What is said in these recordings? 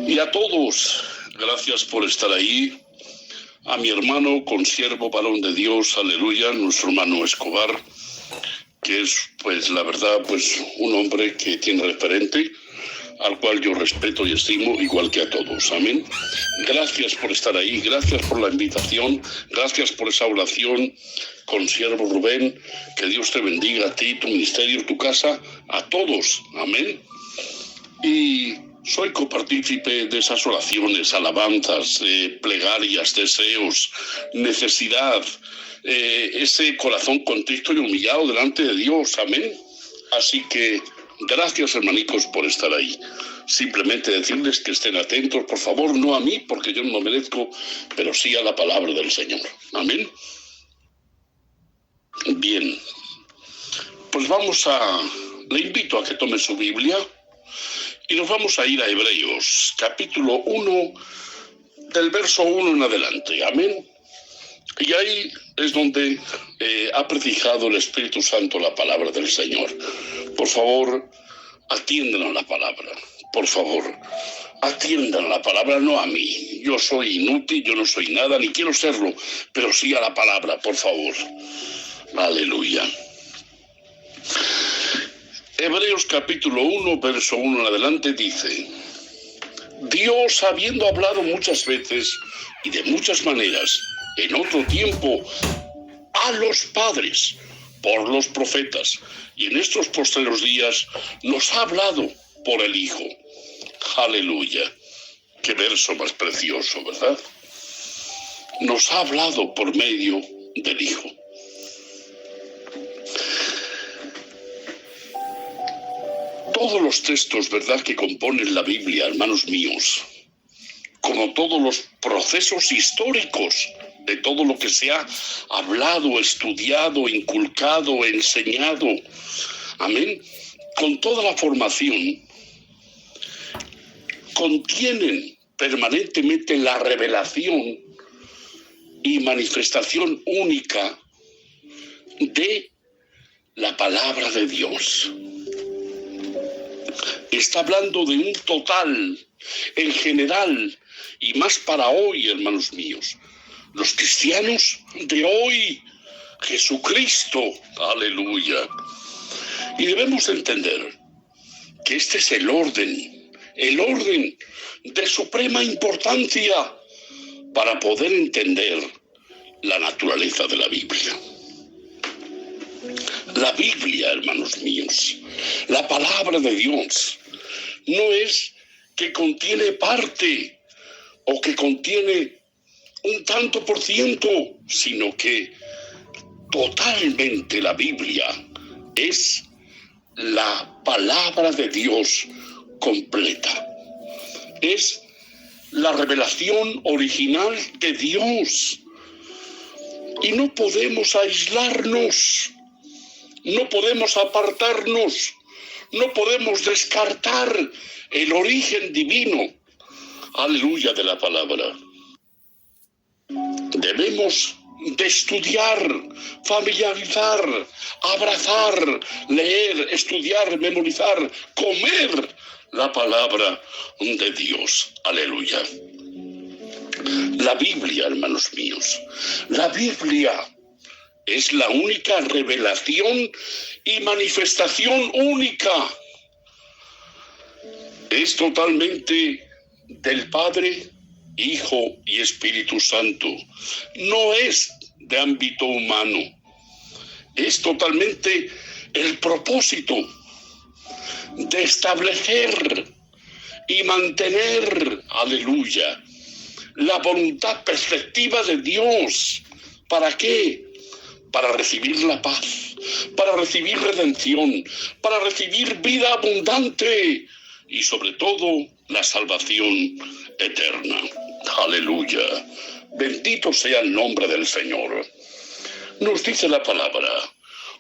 Y a todos, gracias por estar ahí. A mi hermano, consiervo, varón de Dios, aleluya, nuestro hermano Escobar, que es, pues, la verdad, pues, un hombre que tiene referente, al cual yo respeto y estimo, igual que a todos, amén. Gracias por estar ahí, gracias por la invitación, gracias por esa oración, consiervo Rubén, que Dios te bendiga a ti, tu ministerio, tu casa, a todos, amén. Y soy copartícipe de esas oraciones, alabanzas, plegarias, deseos, necesidad, ese corazón contrito y humillado delante de Dios, amén. Así que gracias, hermanicos, por estar ahí. Simplemente decirles que estén atentos, por favor, no a mí, porque yo no lo merezco, pero sí a la palabra del Señor, amén. Bien, pues le invito a que tome su Biblia. Y nos vamos a ir a Hebreos, capítulo 1, del verso 1 en adelante, amén. Y ahí es donde ha predicado el Espíritu Santo la palabra del Señor. Por favor, atiendan a la palabra, por favor, atiendan a la palabra, no a mí. Yo soy inútil, yo no soy nada, ni quiero serlo, pero sí a la palabra, por favor. Aleluya. Hebreos capítulo 1, verso 1 en adelante dice: Dios, habiendo hablado muchas veces y de muchas maneras en otro tiempo a los padres por los profetas, y en estos postreros días nos ha hablado por el Hijo. Aleluya. Qué verso más precioso, ¿verdad? Nos ha hablado por medio del Hijo. Todos los textos, ¿verdad?, que componen la Biblia, hermanos míos, como todos los procesos históricos de todo lo que se ha hablado, estudiado, inculcado, enseñado, amén, con toda la formación, contienen permanentemente la revelación y manifestación única de la palabra de Dios. Está hablando de un total, en general, y más para hoy, hermanos míos. Los cristianos de hoy, Jesucristo, aleluya. Y debemos entender que este es el orden de suprema importancia para poder entender la naturaleza de la Biblia. La Biblia, hermanos míos, la palabra de Dios, no es que contiene parte o que contiene un tanto por ciento, sino que totalmente la Biblia es la palabra de Dios completa. Es la revelación original de Dios. Y no podemos aislarnos, no podemos apartarnos, no podemos descartar el origen divino, aleluya, de la palabra. Debemos de estudiar, familiarizar, abrazar, leer, estudiar, memorizar, comer la palabra de Dios, aleluya. La Biblia, hermanos míos, la Biblia es la única revelación y manifestación única. Es totalmente del Padre, Hijo y Espíritu Santo. No es de ámbito humano. Es totalmente el propósito de establecer y mantener, aleluya, la voluntad perfectiva de Dios. ¿Para qué? Para recibir la paz, para recibir redención, para recibir vida abundante y sobre todo la salvación eterna. Aleluya. Bendito sea el nombre del Señor. Nos dice la palabra: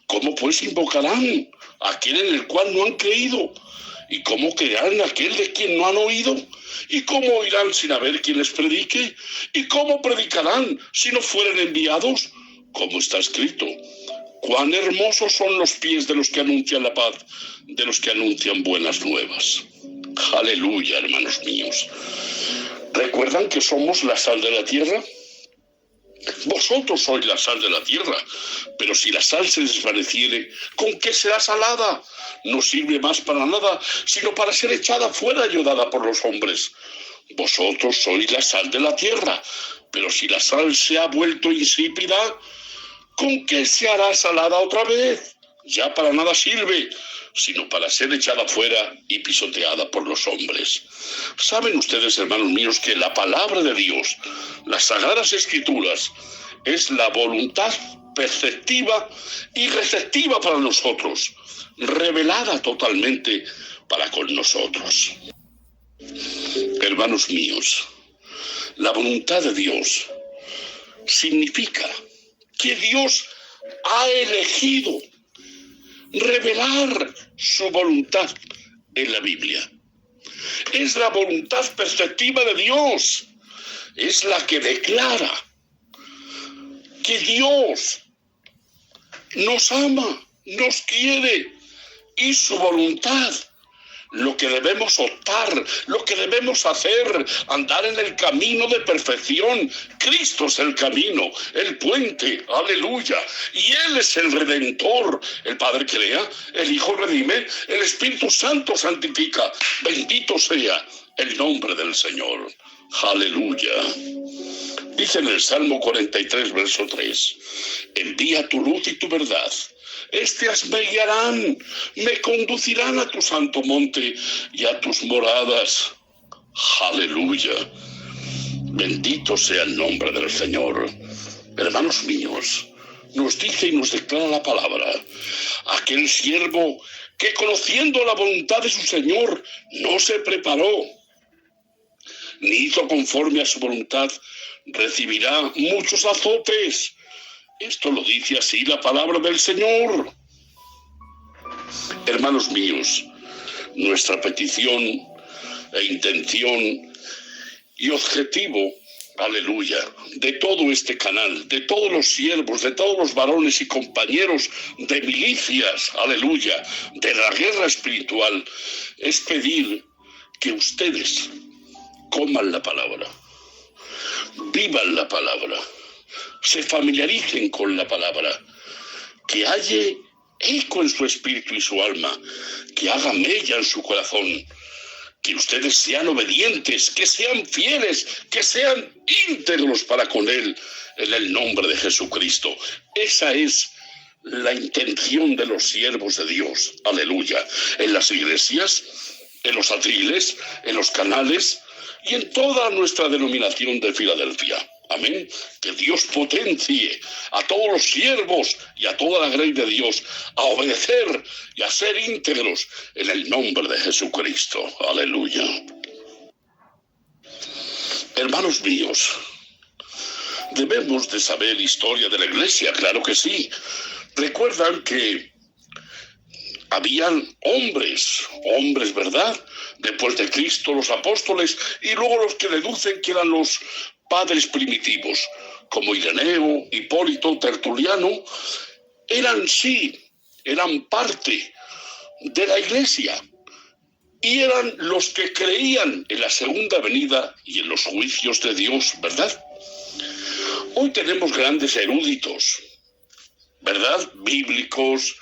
¿cómo pues invocarán a aquel en el cual no han creído? ¿Y cómo creerán aquel de quien no han oído? ¿Y cómo oirán sin haber quien les predique? ¿Y cómo predicarán si no fueren enviados? Como está escrito: cuán hermosos son los pies de los que anuncian la paz, de los que anuncian buenas nuevas. Aleluya, hermanos míos. ¿Recuerdan que somos la sal de la tierra? Vosotros sois la sal de la tierra, pero si la sal se desvaneciere, ¿con qué será salada? No sirve más para nada, sino para ser echada fuera y dada por los hombres. Vosotros sois la sal de la tierra, pero si la sal se ha vuelto insípida, ¿con qué se hará salada otra vez? Ya para nada sirve, sino para ser echada fuera y pisoteada por los hombres. Saben ustedes, hermanos míos, que la palabra de Dios, las Sagradas Escrituras, es la voluntad perceptiva y receptiva para nosotros, revelada totalmente para con nosotros. Hermanos míos, la voluntad de Dios significa que Dios ha elegido revelar su voluntad en la Biblia. Es la voluntad perceptiva de Dios, es la que declara que Dios nos ama, nos quiere, y su voluntad, lo que debemos optar, lo que debemos hacer, andar en el camino de perfección. Cristo es el camino, el puente, aleluya, y Él es el Redentor. El Padre crea, el Hijo redime, el Espíritu Santo santifica. Bendito sea el nombre del Señor, aleluya. Dice en el Salmo 43, verso 3, envía tu luz y tu verdad. Éstas me guiarán, me conducirán a tu santo monte y a tus moradas. Aleluya. Bendito sea el nombre del Señor. Hermanos míos, nos dice y nos declara la palabra. Aquel siervo que conociendo la voluntad de su Señor no se preparó, ni hizo conforme a su voluntad, recibirá muchos azotes. Esto lo dice así la palabra del Señor. Hermanos míos, nuestra petición e intención y objetivo, aleluya, de todo este canal, de todos los siervos, de todos los varones y compañeros de milicias, aleluya, de la guerra espiritual, es pedir que ustedes coman la palabra, vivan la palabra, se familiaricen con la palabra, que haya eco en su espíritu y su alma, que haga mella en su corazón, que ustedes sean obedientes, que sean fieles, que sean íntegros para con Él, en el nombre de Jesucristo. Esa es la intención de los siervos de Dios, aleluya, en las iglesias, en los atriles, en los canales y en toda nuestra denominación de Filadelfia. Amén. Que Dios potencie a todos los siervos y a toda la grey de Dios a obedecer y a ser íntegros en el nombre de Jesucristo. Aleluya. Hermanos míos, debemos de saber historia de la iglesia, claro que sí. Recuerdan que habían hombres, ¿verdad? Después de Cristo, los apóstoles, y luego los que deducen que eran los padres primitivos, como Ireneo, Hipólito, Tertuliano, eran parte de la iglesia y eran los que creían en la segunda venida y en los juicios de Dios, ¿verdad? Hoy tenemos grandes eruditos, ¿verdad? Bíblicos,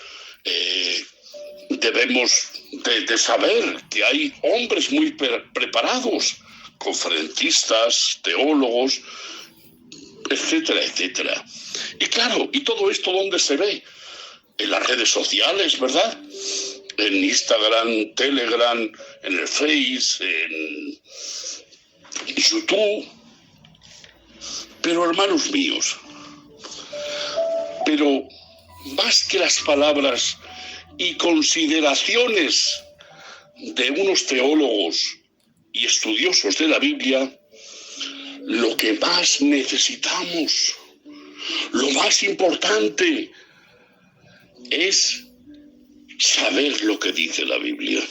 debemos de saber que hay hombres muy preparados, conferencistas, teólogos, etcétera, etcétera. Y claro, ¿y todo esto dónde se ve? En las redes sociales, ¿verdad? En Instagram, Telegram, en el Face, en YouTube. Pero hermanos míos, pero más que las palabras y consideraciones de unos teólogos y estudiosos de la Biblia, lo que más necesitamos, lo más importante, es saber lo que dice la Biblia.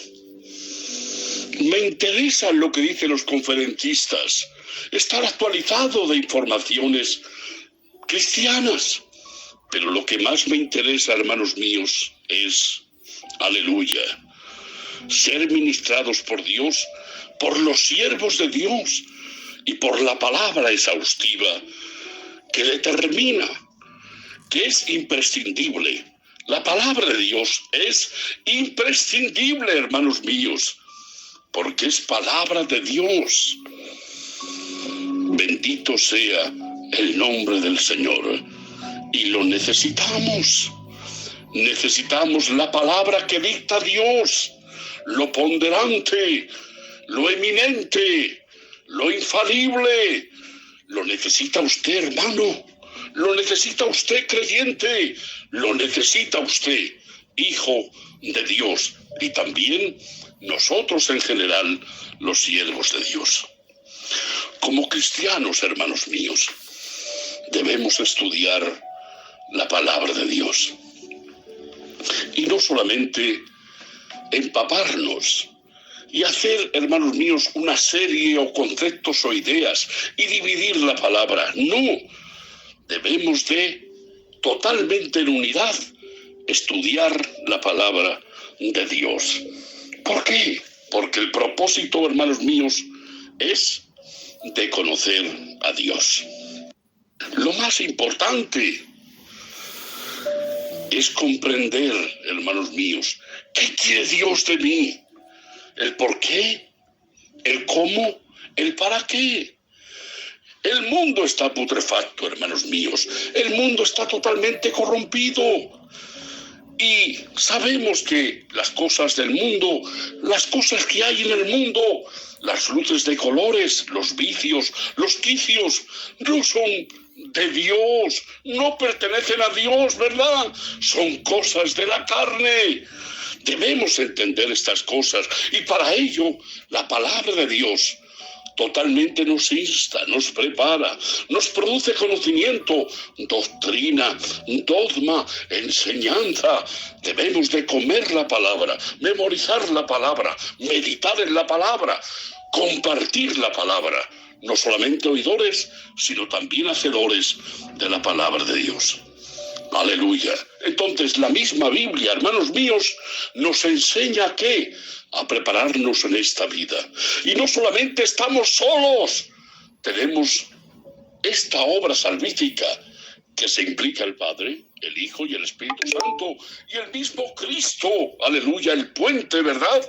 Me interesa lo que dicen los conferencistas, estar actualizado de informaciones cristianas, pero lo que más me interesa, hermanos míos, es, aleluya, ser ministrados por Dios, por los siervos de Dios y por la palabra exhaustiva que determina que es imprescindible. La palabra de Dios es imprescindible, hermanos míos, porque es palabra de Dios. Bendito sea el nombre del Señor. Y lo necesitamos. Necesitamos la palabra que dicta Dios, lo ponderante, lo eminente, lo infalible. Lo necesita usted, hermano. Lo necesita usted, creyente. Lo necesita usted, hijo de Dios. Y también nosotros en general, los siervos de Dios. Como cristianos, hermanos míos, debemos estudiar la palabra de Dios. Y no solamente empaparnos y hacer, hermanos míos, una serie o conceptos o ideas y dividir la palabra. No, debemos de totalmente en unidad estudiar la palabra de Dios. ¿Por qué? Porque el propósito, hermanos míos, es de conocer a Dios. Lo más importante es comprender, hermanos míos, ¿qué quiere Dios de mí? El por qué, el cómo, el para qué. El mundo está putrefacto, hermanos míos. El mundo está totalmente corrompido. Y sabemos que las cosas del mundo, las cosas que hay en el mundo, las luces de colores, los vicios, los quicios, no son de Dios, no pertenecen a Dios, ¿verdad? Son cosas de la carne. Debemos entender estas cosas y para ello la palabra de Dios totalmente nos insta, nos prepara, nos produce conocimiento, doctrina, dogma, enseñanza. Debemos de comer la palabra, memorizar la palabra, meditar en la palabra, compartir la palabra. No solamente oidores, sino también hacedores de la palabra de Dios. Aleluya. Entonces la misma Biblia, hermanos míos, nos enseña que a prepararnos en esta vida. Y no solamente estamos solos, tenemos esta obra salvífica que se implica el Padre, el Hijo y el Espíritu Santo y el mismo Cristo. Aleluya, el puente, ¿verdad?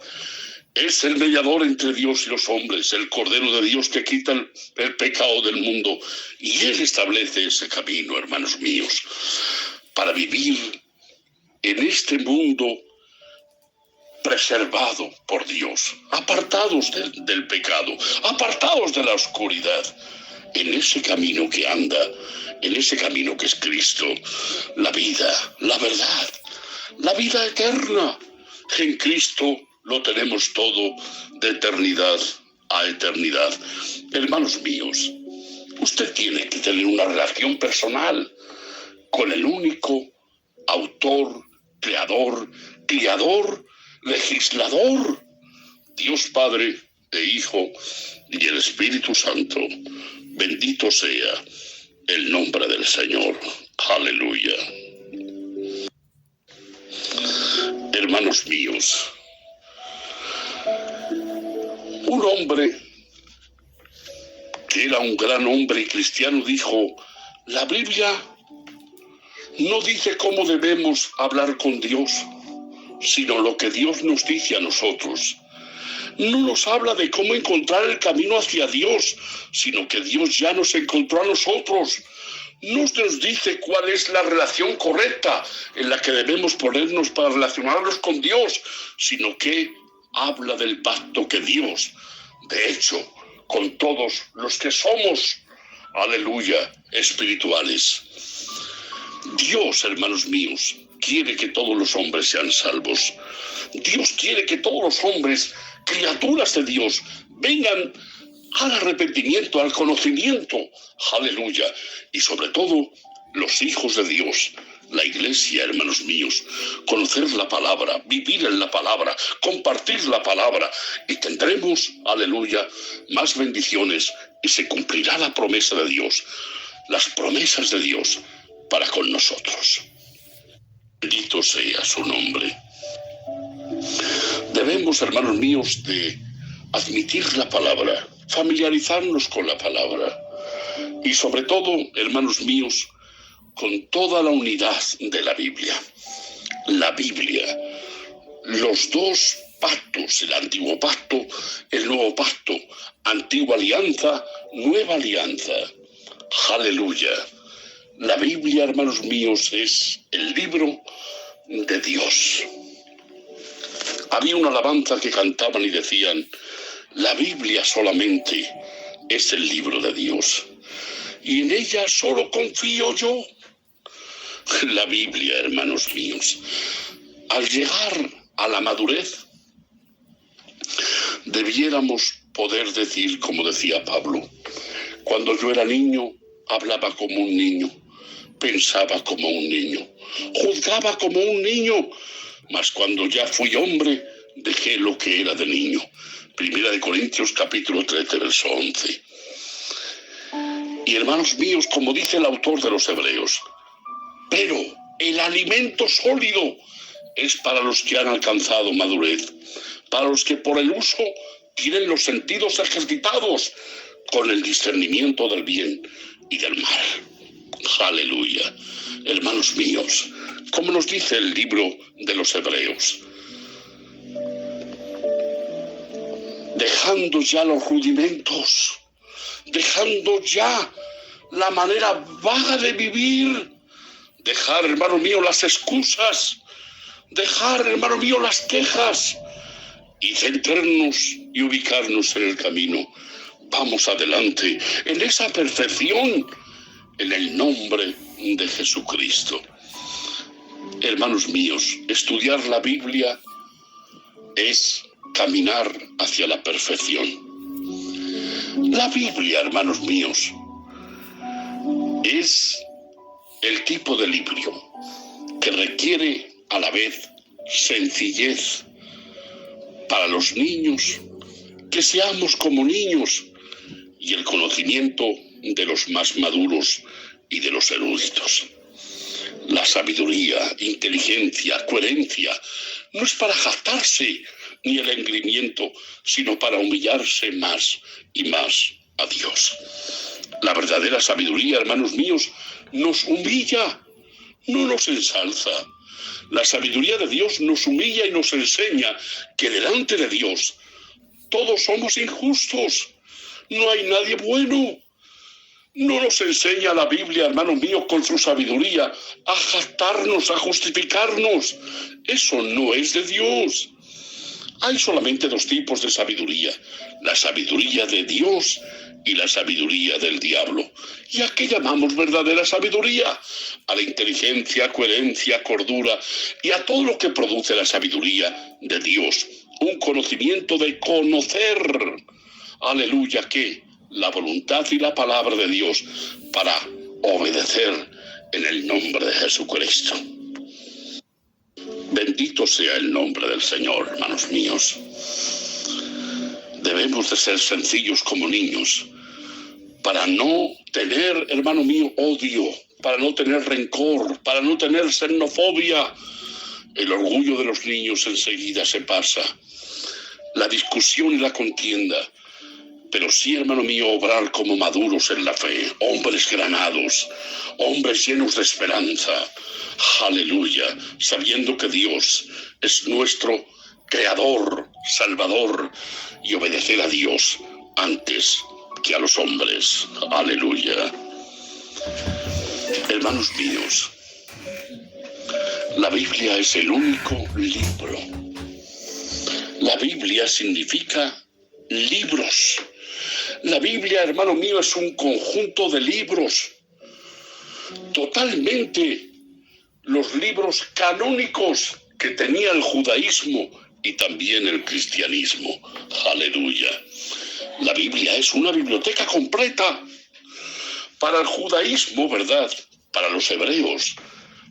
Es el mediador entre Dios y los hombres, el Cordero de Dios que quita el pecado del mundo. Y Él establece ese camino, hermanos míos, para vivir en este mundo preservado por Dios, apartados del pecado, apartados de la oscuridad, en ese camino que anda, en ese camino que es Cristo, la vida, la verdad, la vida eterna. En Cristo lo tenemos todo de eternidad a eternidad. Hermanos míos, usted tiene que tener una relación personal con el único autor, creador, criador, legislador, Dios Padre e Hijo y el Espíritu Santo. Bendito sea el nombre del Señor. Aleluya. Hermanos míos, un hombre que era un gran hombre y cristiano dijo: la Biblia no dice cómo debemos hablar con Dios, sino lo que Dios nos dice a nosotros. No nos habla de cómo encontrar el camino hacia Dios, sino que Dios ya nos encontró a nosotros. No nos dice cuál es la relación correcta en la que debemos ponernos para relacionarnos con Dios, sino que habla del pacto que Dios, de hecho, con todos los que somos, aleluya, espirituales. Dios, hermanos míos, quiere que todos los hombres sean salvos. Dios quiere que todos los hombres, criaturas de Dios, vengan al arrepentimiento, al conocimiento, aleluya, y sobre todo los hijos de Dios, la iglesia, hermanos míos, conocer la palabra, vivir en la palabra, compartir la palabra, y tendremos, aleluya, más bendiciones, y se cumplirá la promesa de Dios, las promesas de Dios para con nosotros. Bendito sea su nombre. Debemos, hermanos míos, de admitir la palabra, familiarizarnos con la palabra y sobre todo, hermanos míos, con toda la unidad de la Biblia. La Biblia, los dos pactos, el antiguo pacto, el nuevo pacto, antigua alianza, nueva alianza. Aleluya. La Biblia, hermanos míos, es el libro de Dios. Había una alabanza que cantaban y decían: la Biblia solamente es el libro de Dios, y en ella solo confío yo. La Biblia, hermanos míos, al llegar a la madurez, debiéramos poder decir, como decía Pablo: cuando yo era niño, hablaba como un niño, pensaba como un niño, juzgaba como un niño, mas cuando ya fui hombre, dejé lo que era de niño. Primera de Corintios, capítulo 13, verso 11. Y hermanos míos, como dice el autor de los Hebreos, pero el alimento sólido es para los que han alcanzado madurez, para los que por el uso tienen los sentidos ejercitados con el discernimiento del bien y del mal. Aleluya. Hermanos míos, como nos dice el libro de los Hebreos, dejando ya los rudimentos, dejando ya la manera vaga de vivir, dejar, hermano mío, las excusas, dejar, hermano mío, las quejas y centrarnos y ubicarnos en el camino. Vamos adelante en esa perfección en el nombre de Jesucristo. Hermanos míos, estudiar la Biblia es caminar hacia la perfección. La Biblia, hermanos míos, es el tipo de libro que requiere a la vez sencillez para los niños, que seamos como niños, y el conocimiento de los más maduros y de los eruditos. La sabiduría, inteligencia, coherencia, no es para jactarse ni el engreimiento, sino para humillarse más y más a Dios. La verdadera sabiduría, hermanos míos, nos humilla, no nos ensalza. La sabiduría de Dios nos humilla y nos enseña que delante de Dios todos somos injustos, no hay nadie bueno. No nos enseña la Biblia, hermanos míos, con su sabiduría, a jactarnos, a justificarnos. Eso no es de Dios. Hay solamente dos tipos de sabiduría: la sabiduría de Dios y la sabiduría del diablo. ¿Y a qué llamamos verdadera sabiduría? A la inteligencia, coherencia, cordura y a todo lo que produce la sabiduría de Dios. Un conocimiento de conocer, aleluya, ¿qué? La voluntad y la palabra de Dios para obedecer en el nombre de Jesucristo. Bendito sea el nombre del Señor, hermanos míos. Debemos de ser sencillos como niños para no tener, hermano mío, odio, para no tener rencor, para no tener xenofobia. El orgullo de los niños enseguida se pasa, la discusión y la contienda. Pero sí, hermano mío, obrar como maduros en la fe, hombres granados, hombres llenos de esperanza, aleluya, sabiendo que Dios es nuestro Creador, Salvador, y obedecer a Dios antes que a los hombres, aleluya. Hermanos míos, la Biblia es el único libro. La Biblia significa libros. La Biblia, hermano mío, es un conjunto de libros. Totalmente los libros canónicos que tenía el judaísmo y también el cristianismo. Aleluya. La Biblia es una biblioteca completa. Para el judaísmo, ¿verdad? Para los hebreos,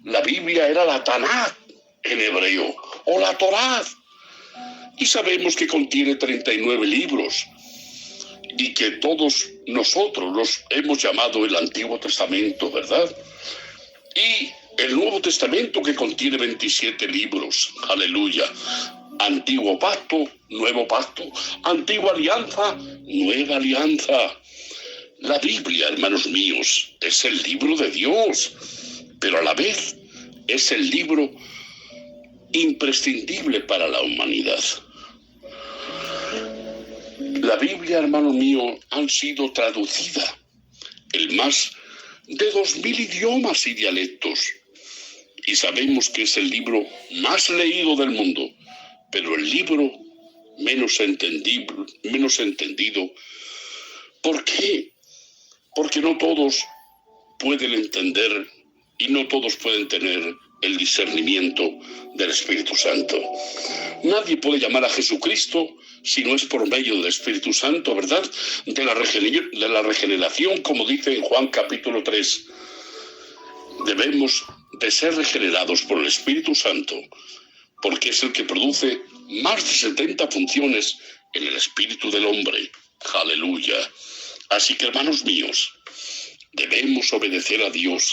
la Biblia era la Tanakh en hebreo, o la Torá. Y sabemos que contiene 39 libros y que todos nosotros los hemos llamado el Antiguo Testamento, ¿verdad? Y el Nuevo Testamento, que contiene 27 libros, aleluya. Antiguo pacto, nuevo pacto. Antigua alianza, nueva alianza. La Biblia, hermanos míos, es el libro de Dios, pero a la vez es el libro imprescindible para la humanidad. La Biblia, hermano mío, ha sido traducida en más de 2000 idiomas y dialectos. Y sabemos que es el libro más leído del mundo, pero el libro menos entendido. ¿Por qué? Porque no todos pueden entender y no todos pueden tener el discernimiento del Espíritu Santo. Nadie puede llamar a Jesucristo si no es por medio del Espíritu Santo, ¿verdad? De la regeneración, como dice en Juan capítulo 3. Debemos de ser regenerados por el Espíritu Santo, porque es el que produce más de 70 funciones en el espíritu del hombre. ¡Aleluya! Así que, hermanos míos, debemos obedecer a Dios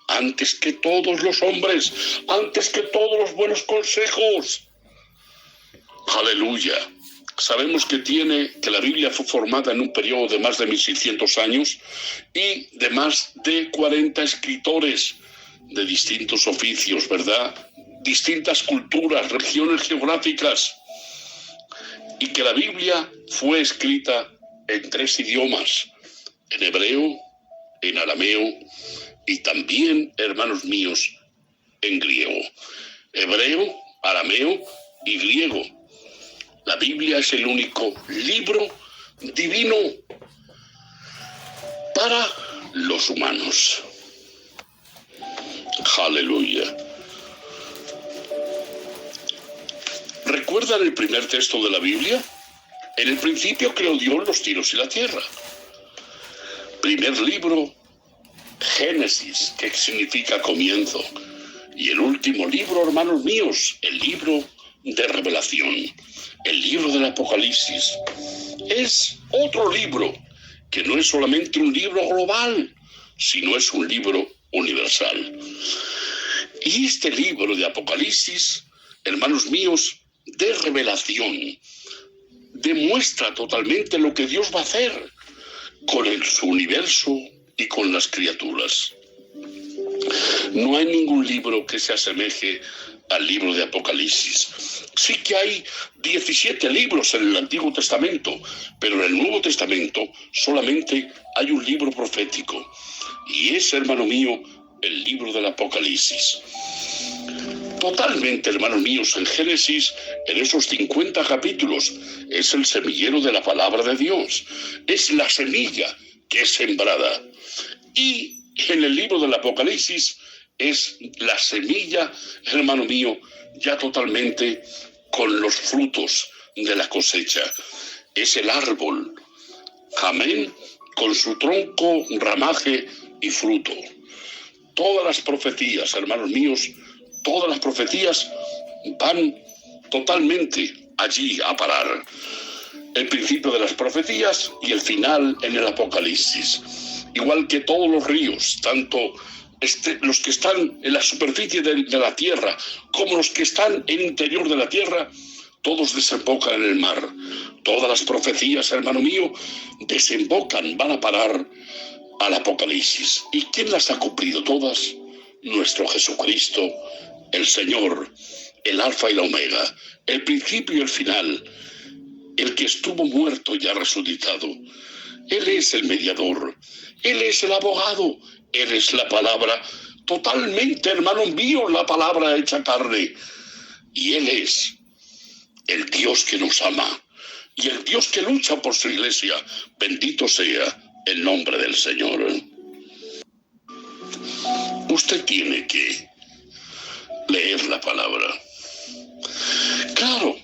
antes que todos los hombres, antes que todos los buenos consejos. ¡Aleluya! Sabemos que la Biblia fue formada en un periodo de más de 1600 años y de más de 40 escritores de distintos oficios, ¿verdad? Distintas culturas, regiones geográficas, y que la Biblia fue escrita en 3 idiomas, en hebreo, en arameo y también, hermanos míos, en griego. Hebreo, arameo y griego. La Biblia es el único libro divino para los humanos. Aleluya. ¿Recuerdan el primer texto de la Biblia? En el principio creó Dios los cielos y la tierra. Primer libro, Génesis, que significa comienzo. Y el último libro, hermanos míos, el libro de Revelación, el libro del Apocalipsis. Es otro libro, que no es solamente un libro global, sino es un libro universal. Y este libro de Apocalipsis, hermanos míos, de revelación, demuestra totalmente lo que Dios va a hacer con su universo y con las criaturas. No hay ningún libro que se asemeje al libro de Apocalipsis. Sí que hay 17 libros en el Antiguo Testamento, pero en el Nuevo Testamento solamente hay un libro profético, y es, hermano mío, el libro del Apocalipsis. Totalmente, hermanos míos, en Génesis, en esos 50 capítulos, es el semillero de la palabra de Dios. Es la semilla que es sembrada. Y en el libro del Apocalipsis es la semilla, hermano mío, ya totalmente con los frutos de la cosecha. Es el árbol, amén, con su tronco, ramaje y fruto. Todas las profecías, hermanos míos, todas las profecías van totalmente allí a parar. El principio de las profecías y el final en el Apocalipsis. Igual que todos los ríos, tanto los que están en la superficie de la tierra como los que están en el interior de la tierra, todos desembocan en el mar. Todas las profecías, hermano mío, desembocan, van a parar al Apocalipsis. ¿Y quién las ha cumplido todas? Nuestro Jesucristo, el Señor, el Alfa y la Omega, el principio y el final, el que estuvo muerto y ha resucitado. Él es el mediador, Él es el abogado, Él es la palabra, totalmente, hermano mío, la palabra hecha carne. Y Él es el Dios que nos ama y el Dios que lucha por su iglesia. Bendito sea el nombre del Señor. Usted tiene que leer la palabra. Claro,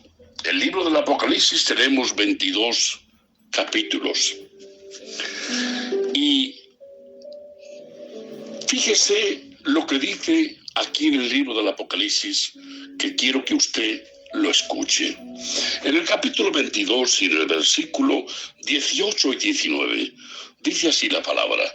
el libro del Apocalipsis tenemos 22 capítulos. Y fíjese lo que dice aquí en el libro del Apocalipsis, que quiero que usted lo escuche. En el capítulo 22 y en el versículo 18 y 19, dice así la palabra: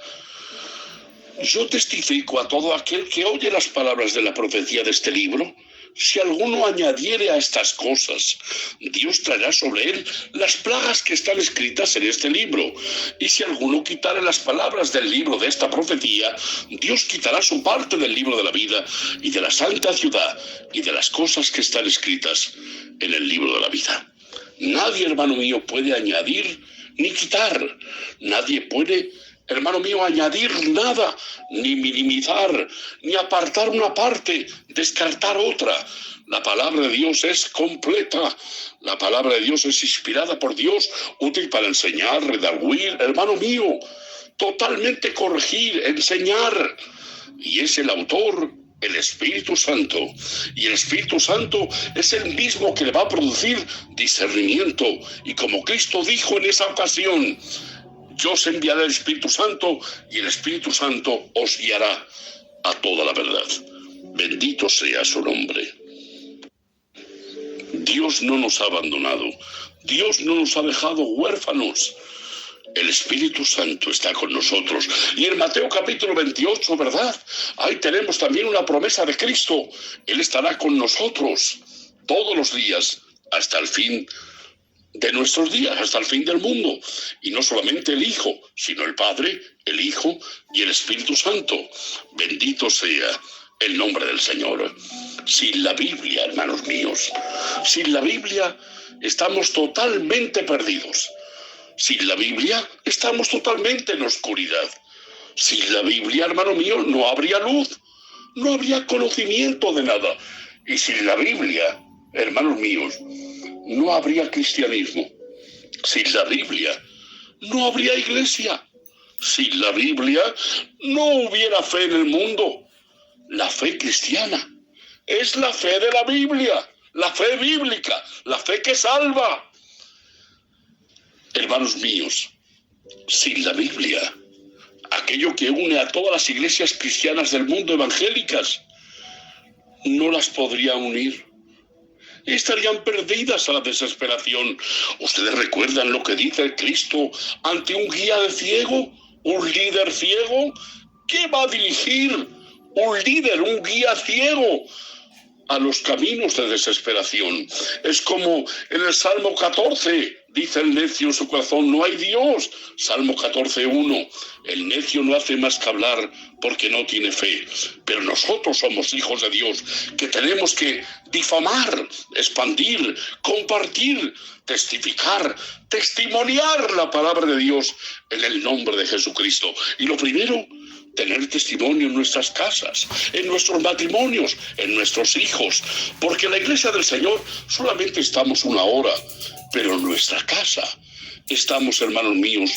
Yo testifico a todo aquel que oye las palabras de la profecía de este libro. si alguno añadiere a estas cosas, Dios traerá sobre él las plagas que están escritas en este libro. Y si alguno quitare las palabras del libro de esta profecía, Dios quitará su parte del libro de la vida y de la santa ciudad y de las cosas que están escritas en el libro de la vida. Nadie, hermano mío, puede añadir ni quitar. Nadie puede, hermano mío, añadir nada, ni minimizar, ni apartar una parte, descartar otra. La palabra de Dios es completa. La palabra de Dios es inspirada por Dios, útil para enseñar, redarguir, hermano mío, totalmente corregir, enseñar. Y es el autor, el Espíritu Santo. Y el Espíritu Santo es el mismo que le va a producir discernimiento. Y como Cristo dijo en esa ocasión, yo os enviaré el Espíritu Santo y el Espíritu Santo os guiará a toda la verdad. Bendito sea su nombre. Dios no nos ha abandonado. Dios no nos ha dejado huérfanos. El Espíritu Santo está con nosotros. Y en Mateo capítulo 28, ¿verdad? Ahí tenemos también una promesa de Cristo. Él estará con nosotros todos los días hasta el fin de nuestros días, hasta el fin del mundo. Y no solamente el Hijo, sino el Padre, el Hijo y el Espíritu Santo. Bendito sea el nombre del Señor. Sin la Biblia, hermanos míos, sin la Biblia estamos totalmente perdidos. Sin la Biblia estamos totalmente en oscuridad. Sin la Biblia, hermano mío, no habría luz, no habría conocimiento de nada. Y sin la Biblia, hermanos míos, no habría cristianismo. Sin la Biblia no habría iglesia. Sin la Biblia no hubiera fe en el mundo. La fe cristiana es la fe de la Biblia, la fe bíblica, la fe que salva. Hermanos míos, sin la Biblia, aquello que une a todas las iglesias cristianas del mundo evangélicas, no las podría unir. Estarían perdidas a la desesperación. ¿Ustedes recuerdan lo que dice el Cristo ante un guía de ciego, un líder ciego? ¿Qué va a dirigir un líder, un guía ciego a los caminos de desesperación? Es como en el Salmo 14, dice el necio en su corazón, no hay Dios. Salmo 14:1, el necio no hace más que hablar porque no tiene fe. Pero nosotros somos hijos de Dios, que tenemos que difamar, expandir, compartir, testificar, testimoniar la palabra de Dios en el nombre de Jesucristo. Y lo primero, tener testimonio en nuestras casas, en nuestros matrimonios, en nuestros hijos, porque en la iglesia del Señor solamente estamos una hora, pero en nuestra casa estamos, hermanos míos,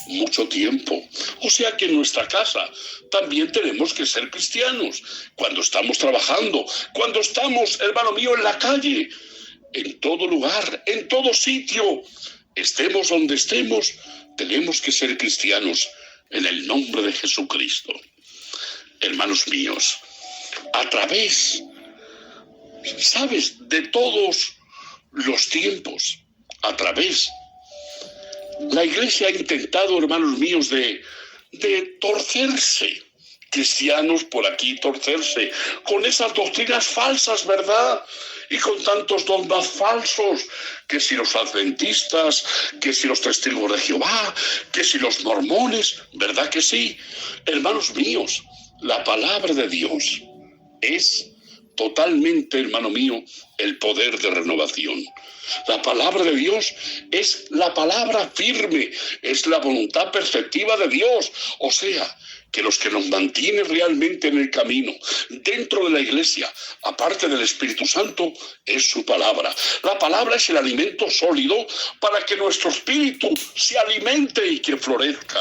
mucho tiempo. O sea que en nuestra casa también tenemos que ser cristianos. Cuando estamos trabajando, cuando estamos, hermano mío, en la calle, en todo lugar, en todo sitio, estemos donde estemos, tenemos que ser cristianos en el nombre de Jesucristo. Hermanos míos, a través, ¿sabes?, de todos los tiempos, a través, la iglesia ha intentado, hermanos míos, de torcerse. Cristianos por aquí torcerse con esas doctrinas falsas, ¿verdad? Y con tantos dogmas falsos, que si los adventistas, que si los testigos de Jehová, que si los mormones, ¿verdad que sí? Hermanos míos, la palabra de Dios es totalmente, hermano mío, el poder de renovación. La palabra de Dios es la palabra firme, es la voluntad perfectiva de Dios. O sea, que los que nos mantienen realmente en el camino, dentro de la iglesia, aparte del Espíritu Santo, es su palabra. La palabra es el alimento sólido para que nuestro espíritu se alimente y que florezca.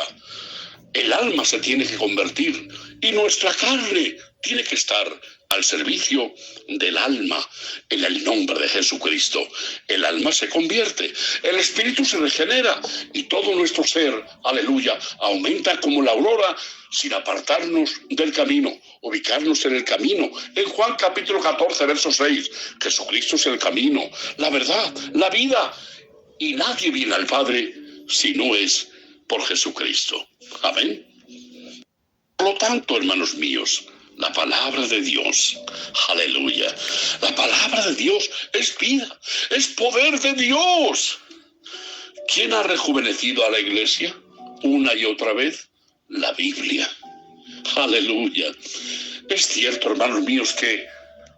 El alma se tiene que convertir y nuestra carne tiene que estar al servicio del alma en el nombre de Jesucristo. El alma se convierte, el espíritu se regenera y todo nuestro ser, aleluya, aumenta como la aurora sin apartarnos del camino, ubicarnos en el camino. En Juan capítulo 14, verso 6, Jesucristo es el camino, la verdad, la vida, y nadie viene al Padre si no es por Jesucristo. Amén. Por lo tanto, hermanos míos, La palabra de Dios, aleluya. La palabra de Dios es vida, es poder de Dios. ¿Quién ha rejuvenecido a la iglesia una y otra vez? La Biblia, aleluya. Es cierto, hermanos míos, que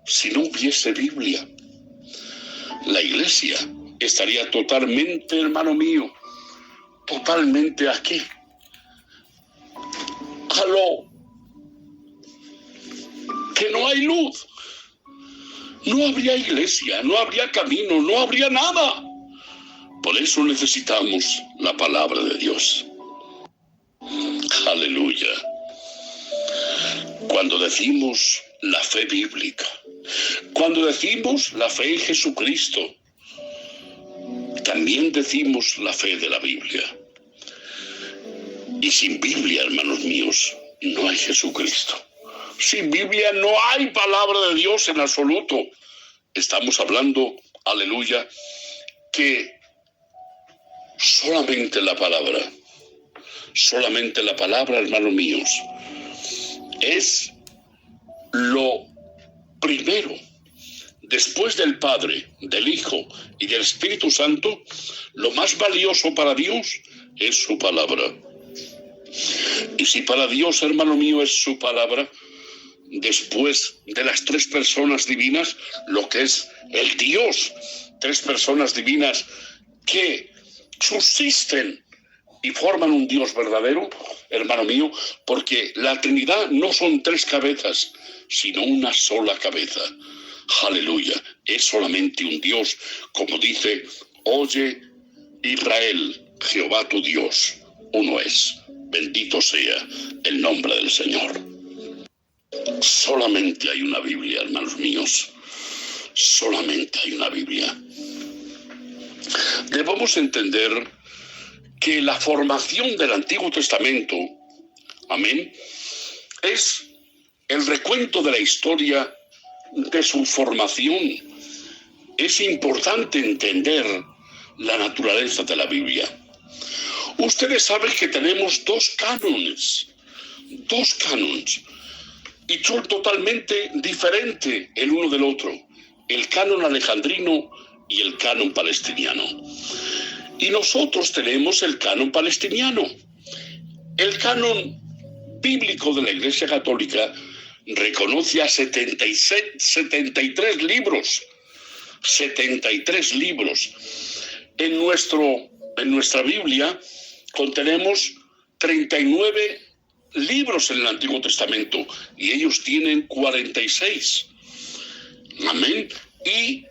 si no hubiese Biblia, la iglesia estaría totalmente, hermano mío, totalmente aquí, a lo que no hay luz. No habría iglesia, no habría camino, no habría nada. Por eso necesitamos la palabra de Dios. Aleluya. Cuando decimos la fe bíblica, cuando decimos la fe en Jesucristo, también decimos la fe de la Biblia. Y sin Biblia, hermanos míos, no hay Jesucristo. Sin Biblia no hay palabra de Dios en absoluto. Estamos hablando, aleluya, que solamente la palabra, hermanos míos, es lo primero. Después del Padre, del Hijo y del Espíritu Santo, lo más valioso para Dios es su palabra. Y si para Dios, hermano mío, es su palabra, después de las tres personas divinas, lo que es el Dios, tres personas divinas que subsisten y forman un Dios verdadero, hermano mío, porque la Trinidad no son tres cabezas, sino una sola cabeza. Aleluya, es solamente un Dios, como dice, oye Israel, Jehová tu Dios, uno es, bendito sea el nombre del Señor. Solamente hay una Biblia, hermanos míos, solamente hay una Biblia. Debemos entender que la formación del Antiguo Testamento, amén, es el recuento de la historia de su formación. Es importante entender la naturaleza de la Biblia. Ustedes saben que tenemos dos cánones, y son totalmente diferentes el uno del otro, el canon alejandrino y el canon palestiniano. Y nosotros tenemos el canon palestiniano. El canon bíblico de la Iglesia Católica reconoce a 73 libros. 73 libros. En nuestra Biblia contenemos 39 libros en el Antiguo Testamento y ellos tienen 46. Amén. Y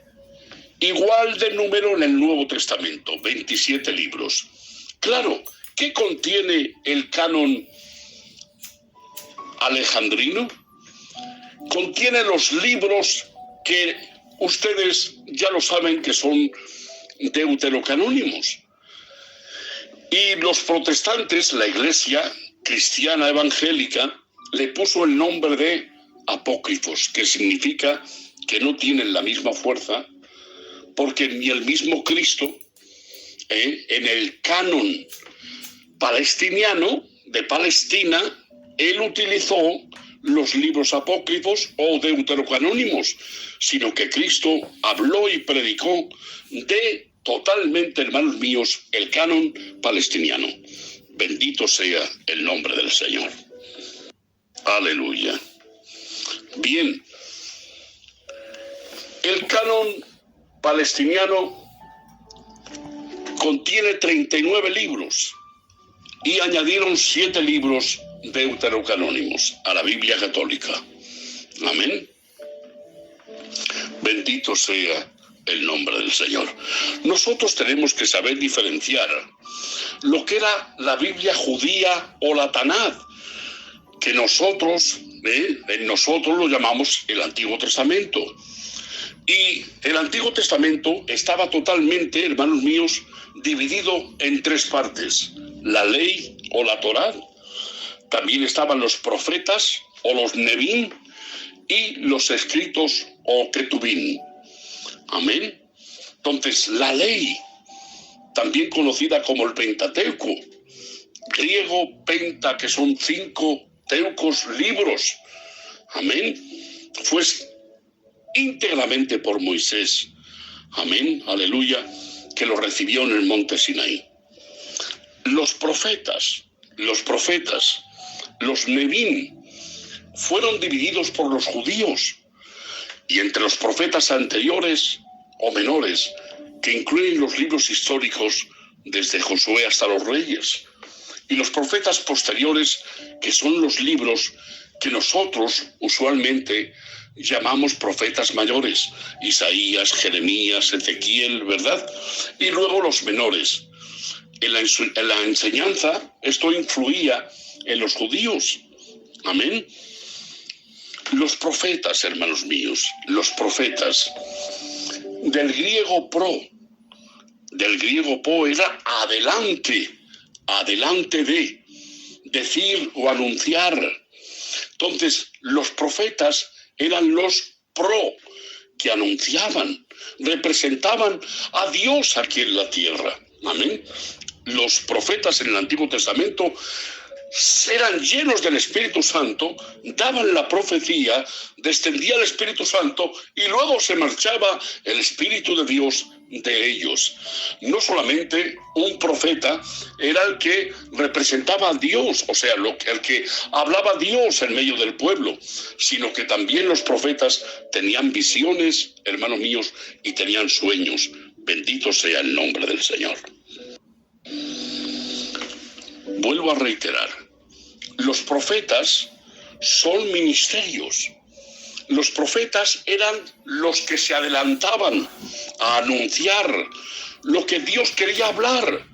igual de número en el Nuevo Testamento, 27 libros. Claro, ¿qué contiene el canon alejandrino? Contiene los libros que ustedes ya lo saben que son deuterocanónimos. Y los protestantes, la Iglesia cristiana evangélica, le puso el nombre de apócrifos, que significa que no tienen la misma fuerza, porque ni el mismo Cristo, en el canon palestiniano de Palestina, él utilizó los libros apócrifos o deuterocanónimos, sino que Cristo habló y predicó de totalmente, hermanos míos, el canon palestiniano. Bendito sea el nombre del Señor. Aleluya. Bien, el canon palestiniano contiene 39 libros y añadieron 7 libros deuterocanónimos a la Biblia católica. Amén. Bendito sea el nombre del Señor. Nosotros tenemos que saber diferenciar lo que era la Biblia judía o la Tanaj, que nosotros lo llamamos el Antiguo Testamento. Y el Antiguo Testamento estaba totalmente, hermanos míos, dividido en 3 partes. La ley o la Torá, también estaban los profetas o los Nebim y los escritos o Ketubim. Amén. Entonces, la ley, también conocida como el Pentateuco, griego penta, que son 5 teucos libros. Amén. Fue íntegramente por Moisés. Amén, aleluya, que lo recibió en el monte Sinaí. Los profetas, los Nevín, fueron divididos por los judíos, y entre los profetas anteriores o menores, que incluyen los libros históricos desde Josué hasta los Reyes, y los profetas posteriores, que son los libros que nosotros usualmente llamamos profetas mayores, Isaías, Jeremías, Ezequiel, ¿verdad? Y luego los menores. En la enseñanza, esto influía en los judíos. Amén. Los profetas, hermanos míos, los profetas, del griego pro era adelante de, decir o anunciar. Entonces, los profetas eran los pro, que anunciaban, representaban a Dios aquí en la tierra. Amén. Los profetas en el Antiguo Testamento eran llenos del Espíritu Santo, daban la profecía, descendía el Espíritu Santo y luego se marchaba el Espíritu de Dios de ellos. No solamente un profeta era el que representaba a Dios, o sea, el que hablaba a Dios en medio del pueblo, sino que también los profetas tenían visiones, hermanos míos, y tenían sueños. Bendito sea el nombre del Señor. Vuelvo a reiterar, los profetas son ministerios. Los profetas eran los que se adelantaban a anunciar lo que Dios quería hablar.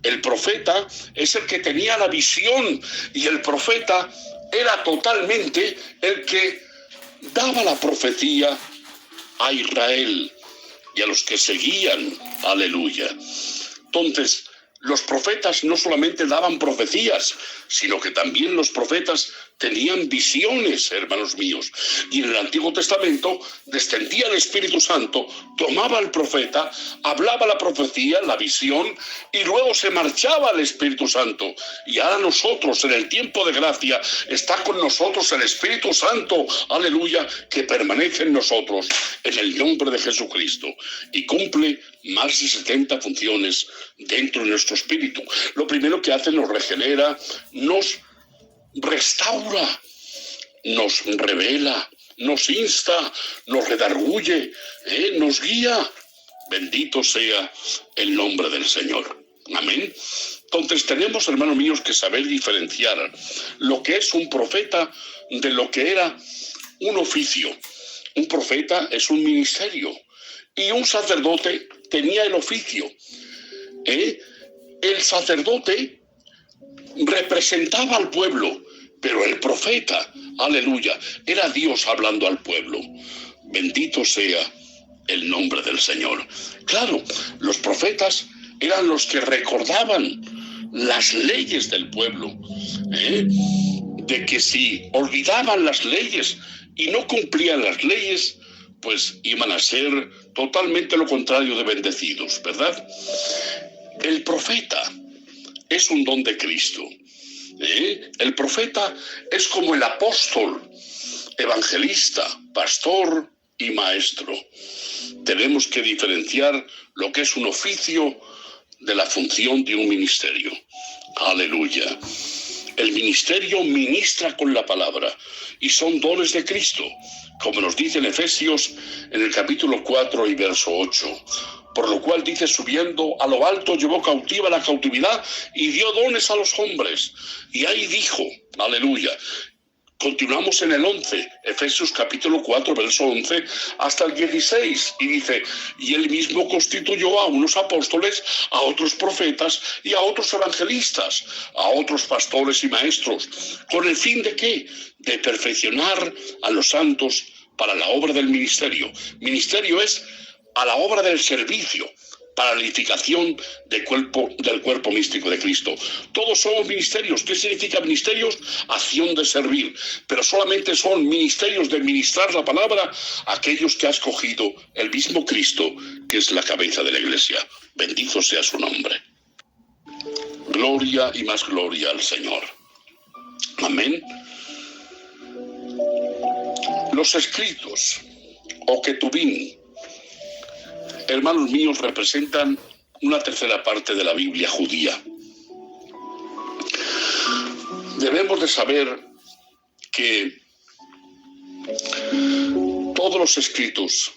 El profeta es el que tenía la visión, y el profeta era totalmente el que daba la profecía a Israel y a los que seguían. Aleluya. Entonces, los profetas no solamente daban profecías, sino que también los profetas tenían visiones, hermanos míos. Y en el Antiguo Testamento descendía el Espíritu Santo, tomaba al profeta, hablaba la profecía, la visión, y luego se marchaba el Espíritu Santo. Y ahora nosotros, en el tiempo de gracia, está con nosotros el Espíritu Santo, aleluya, que permanece en nosotros, en el nombre de Jesucristo, y cumple más de 70 funciones dentro de nuestro espíritu. Lo primero que hace, nos regenera, nos restaura, nos revela, nos insta, nos redarguye, nos guía. Bendito sea el nombre del Señor. Amén. Entonces tenemos, hermanos míos, que saber diferenciar lo que es un profeta de lo que era un oficio. Un profeta es un ministerio, y un sacerdote tenía el oficio. El sacerdote representaba al pueblo, pero el profeta, aleluya, era Dios hablando al pueblo. Bendito sea el nombre del Señor. Claro, los profetas eran los que recordaban las leyes del pueblo, de que si olvidaban las leyes y no cumplían las leyes, pues iban a ser totalmente lo contrario de bendecidos, ¿verdad? El profeta es un don de Cristo. El profeta es como el apóstol, evangelista, pastor y maestro. Tenemos que diferenciar lo que es un oficio de la función de un ministerio. Aleluya. El ministerio ministra con la palabra, y son dones de Cristo, como nos dice en Efesios en el capítulo 4 y verso 8. Por lo cual dice, subiendo a lo alto, llevó cautiva la cautividad y dio dones a los hombres. Y ahí dijo, aleluya. Continuamos en el 11, Efesios capítulo 4, verso 11, hasta el 16, y dice, y él mismo constituyó a unos apóstoles, a otros profetas y a otros evangelistas, a otros pastores y maestros, ¿con el fin de qué? De perfeccionar a los santos para la obra del ministerio. Ministerio es a la obra del servicio, para la edificación del cuerpo místico de Cristo. Todos somos ministerios. ¿Qué significa ministerios? Acción de servir. Pero solamente son ministerios de ministrar la palabra a aquellos que ha escogido el mismo Cristo, que es la cabeza de la iglesia. Bendito sea su nombre. Gloria y más gloria al Señor. Amén. Los escritos o Ketubim, hermanos míos, representan una tercera parte de la Biblia judía. Debemos de saber que todos los escritos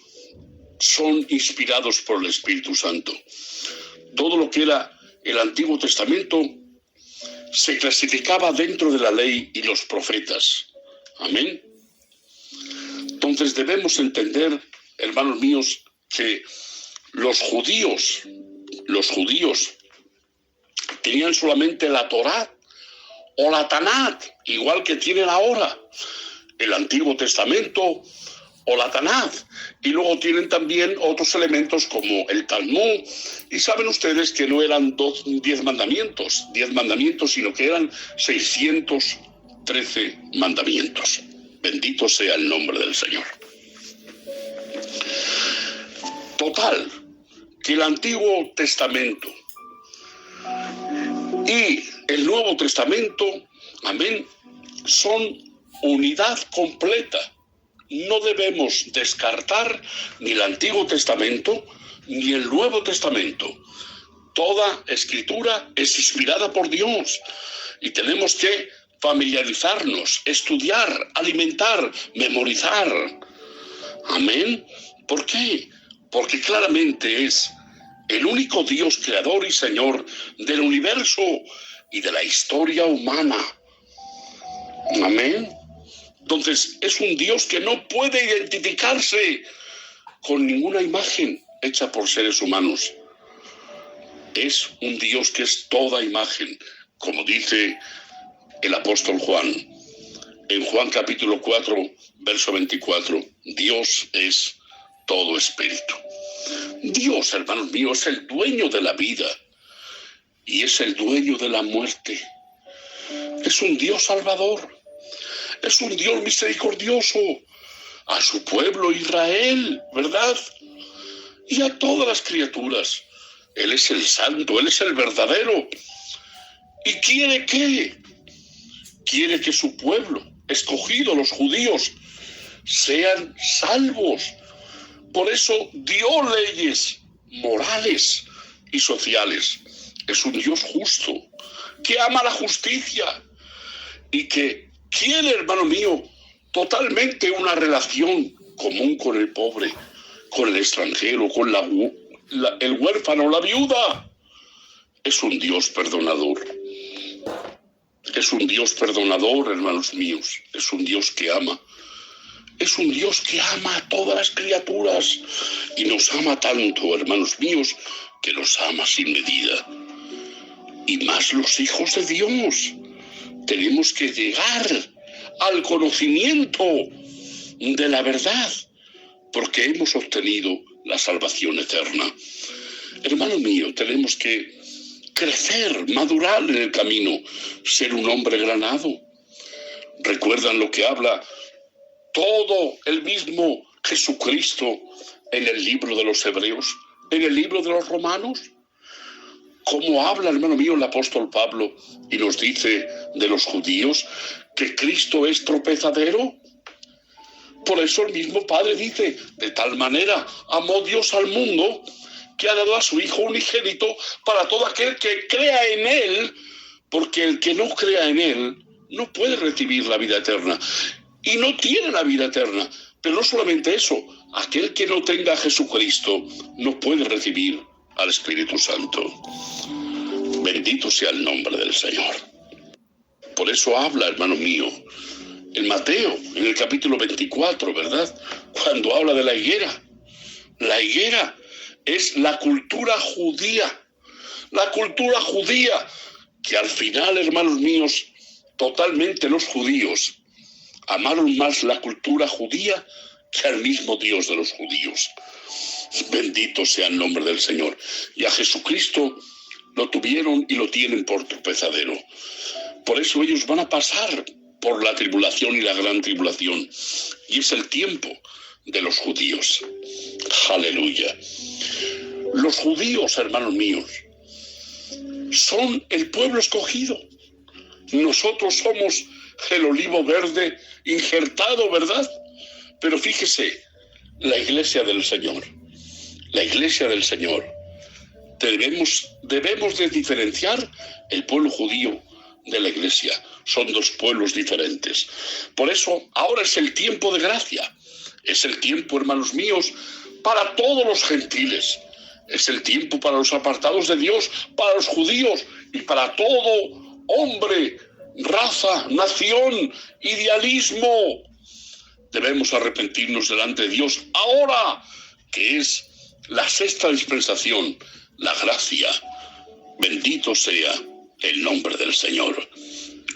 son inspirados por el Espíritu Santo. Todo lo que era el Antiguo Testamento se clasificaba dentro de la ley y los profetas. Amén. Entonces debemos entender, hermanos míos, que los judíos tenían solamente la Torá o la Tanat, igual que tienen ahora el Antiguo Testamento o la Tanat, y luego tienen también otros elementos como el Talmud, y saben ustedes que no eran 10 mandamientos, sino que eran 613 mandamientos. Bendito sea el nombre del Señor. Total, que el Antiguo Testamento y el Nuevo Testamento, amén, son unidad completa. No debemos descartar ni el Antiguo Testamento ni el Nuevo Testamento. Toda escritura es inspirada por Dios y tenemos que familiarizarnos, estudiar, alimentar, memorizar. Amén. ¿Por qué? Porque claramente es el único Dios creador y Señor del universo y de la historia humana. Amén. Entonces, es un Dios que no puede identificarse con ninguna imagen hecha por seres humanos. Es un Dios que es toda imagen, como dice el apóstol Juan. En Juan capítulo 4, verso 24, Dios es todo espíritu. Dios, hermanos míos, es el dueño de la vida y es el dueño de la muerte. Es un Dios salvador. Es un Dios misericordioso a su pueblo Israel, ¿verdad? Y a todas las criaturas. Él es el santo, Él es el verdadero. ¿Y quiere qué? Quiere que su pueblo, escogido, los judíos, sean salvos. Por eso dio leyes morales y sociales. Es un Dios justo, que ama la justicia y que quiere, hermano mío, totalmente una relación común con el pobre, con el extranjero, con el huérfano, la viuda. Es un Dios perdonador. Es un Dios perdonador, hermanos míos. Es un Dios que ama. Es un Dios que ama a todas las criaturas y nos ama tanto, hermanos míos, que nos ama sin medida. Y más los hijos de Dios. Tenemos que llegar al conocimiento de la verdad, porque hemos obtenido la salvación eterna. Hermano mío, tenemos que crecer, madurar en el camino, ser un hombre granado. ¿Recuerdan lo que habla todo el mismo Jesucristo en el libro de los Hebreos, en el libro de los Romanos? ¿Cómo habla, hermano mío, el apóstol Pablo y nos dice de los judíos que Cristo es tropezadero? Por eso el mismo Padre dice, de tal manera amó Dios al mundo que ha dado a su Hijo unigénito para todo aquel que crea en Él, porque el que no crea en Él no puede recibir la vida eterna. Y no tiene la vida eterna. Pero no solamente eso, aquel que no tenga a Jesucristo no puede recibir al Espíritu Santo. Bendito sea el nombre del Señor. Por eso habla, hermano mío, en Mateo, en el capítulo 24, ¿verdad? Cuando habla de la higuera. La higuera es la cultura judía. La cultura judía, que al final, hermanos míos, totalmente los judíos amaron más la cultura judía que al mismo Dios de los judíos. Bendito sea el nombre del Señor. Y a Jesucristo lo tuvieron y lo tienen por tropezadero. Por eso ellos van a pasar por la tribulación y la gran tribulación. Y es el tiempo de los judíos. Aleluya. Los judíos, hermanos míos, son el pueblo escogido. Nosotros somos el olivo verde injertado, ¿verdad? Pero fíjese, la iglesia del Señor, debemos de diferenciar el pueblo judío de la iglesia. Son dos pueblos diferentes. Por eso ahora es el tiempo de gracia. Es el tiempo, hermanos míos, para todos los gentiles. Es el tiempo para los apartados de Dios, para los judíos y para todo hombre, raza, nación, idealismo. Debemos arrepentirnos delante de Dios ahora, que es la sexta dispensación, la gracia. Bendito sea el nombre del Señor.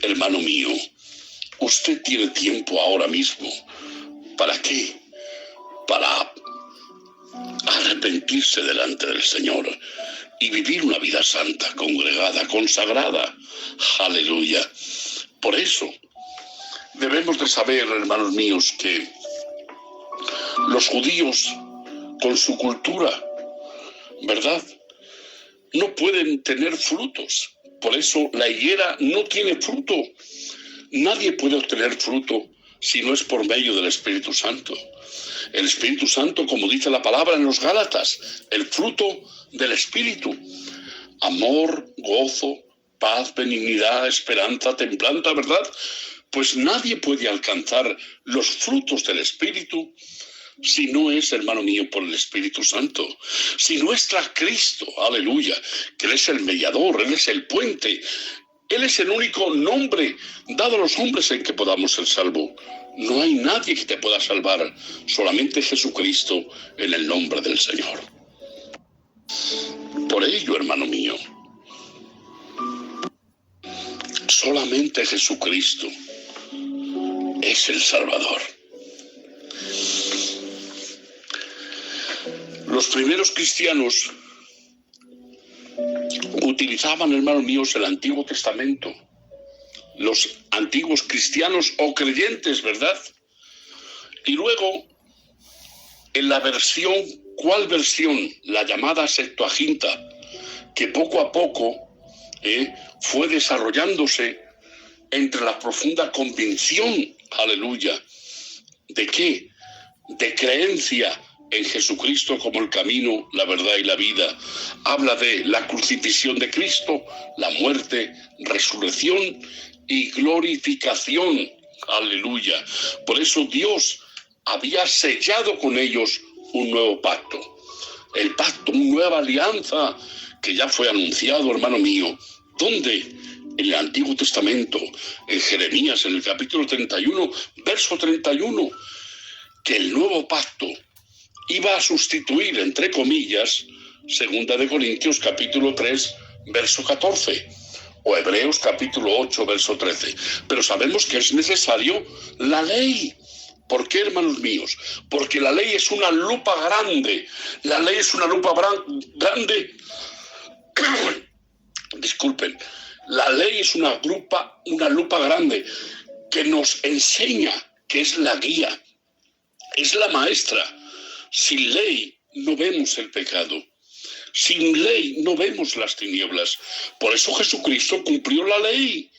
Hermano mío, usted tiene tiempo ahora mismo. ¿Para qué? Para arrepentirse delante del Señor y vivir una vida santa, congregada, consagrada. Aleluya. Por eso debemos de saber, hermanos míos, que los judíos, con su cultura, ¿verdad?, no pueden tener frutos. Por eso la higuera no tiene fruto. Nadie puede obtener fruto si no es por medio del Espíritu Santo. El Espíritu Santo, como dice la palabra en los Gálatas, el fruto del Espíritu: amor, gozo, paz, benignidad, esperanza, templanza, ¿verdad? Pues nadie puede alcanzar los frutos del Espíritu si no es, hermano mío, por el Espíritu Santo. Si no está Cristo, aleluya, que Él es el mediador, Él es el puente, Él es el único nombre dado a los hombres en que podamos ser salvos. No hay nadie que te pueda salvar, solamente Jesucristo, en el nombre del Señor. Por ello, hermano mío, solamente Jesucristo es el Salvador. Los primeros cristianos utilizaban, hermanos míos, el Antiguo Testamento. Los antiguos cristianos o creyentes, ¿verdad? Y luego, en la versión, ¿cuál versión? La llamada Septuaginta, que poco a poco fue desarrollándose entre la profunda convicción, aleluya, ¿de qué? De creencia en Jesucristo como el camino, la verdad y la vida. Habla de la crucifixión de Cristo, la muerte, resurrección y glorificación. Aleluya. Por eso Dios había sellado con ellos un nuevo pacto. El pacto, una nueva alianza que ya fue anunciado, hermano mío. ¿Dónde? En el Antiguo Testamento, en Jeremías, en el capítulo 31, verso 31, que el nuevo pacto iba a sustituir, entre comillas, 2 Corintios capítulo 3, verso 14, o Hebreos capítulo 8, verso 13. Pero sabemos que es necesario la ley. ¿Por qué, hermanos míos? Porque la ley es una lupa grande. La ley es una lupa grande. Disculpen. La ley es una lupa grande que nos enseña, que es la guía, es la maestra. Sin ley no vemos el pecado. Sin ley no vemos las tinieblas. Por eso Jesucristo cumplió la ley.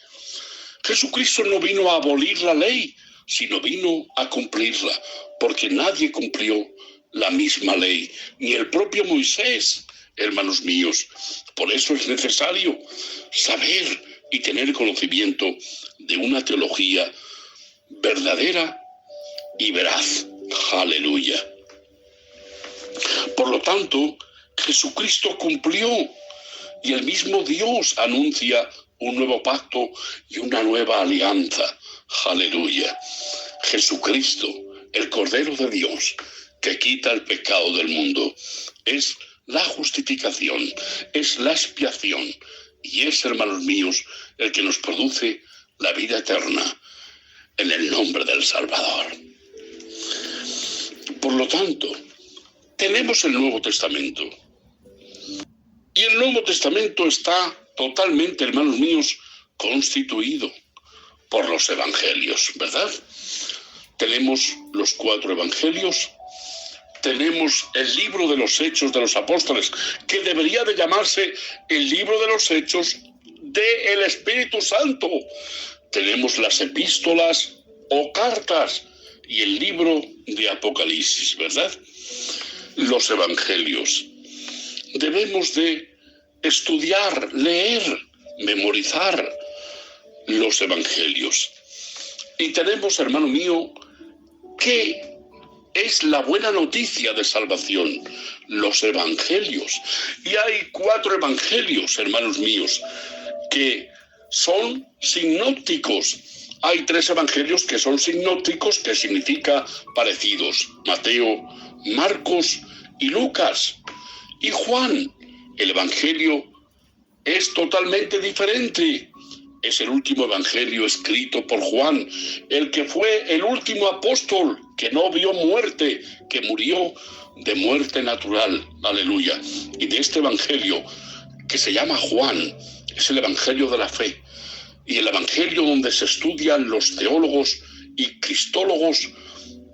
Jesucristo no vino a abolir la ley, sino vino a cumplirla, porque nadie cumplió la misma ley, ni el propio Moisés, hermanos míos. Por eso es necesario saber y tener conocimiento de una teología verdadera y veraz. Aleluya. Por lo tanto, Jesucristo cumplió y el mismo Dios anuncia un nuevo pacto y una nueva alianza. Aleluya. Jesucristo, el Cordero de Dios, que quita el pecado del mundo, es la justificación, es la expiación y es, hermanos míos, el que nos produce la vida eterna en el nombre del Salvador. Por lo tanto, tenemos el Nuevo Testamento. Y el Nuevo Testamento está totalmente, hermanos míos, constituido por los evangelios, ¿verdad? Tenemos los 4 evangelios, tenemos el libro de los Hechos de los Apóstoles, que debería de llamarse el libro de los Hechos del Espíritu Santo. Tenemos las epístolas o cartas y el libro de Apocalipsis, ¿verdad? Los evangelios. Debemos de estudiar, leer, memorizar los evangelios. Y tenemos, hermano mío, que es la buena noticia de salvación, los evangelios. Y hay 4 evangelios, hermanos míos, que son sinópticos. Hay 3 evangelios que son sinópticos, que significa parecidos: Mateo, Marcos y Lucas. Y Juan, el evangelio es totalmente diferente. Es el último evangelio escrito por Juan, el que fue el último apóstol que no vio muerte, que murió de muerte natural. Aleluya. Y de este evangelio, que se llama Juan, es el evangelio de la fe. Y el evangelio donde se estudian los teólogos y cristólogos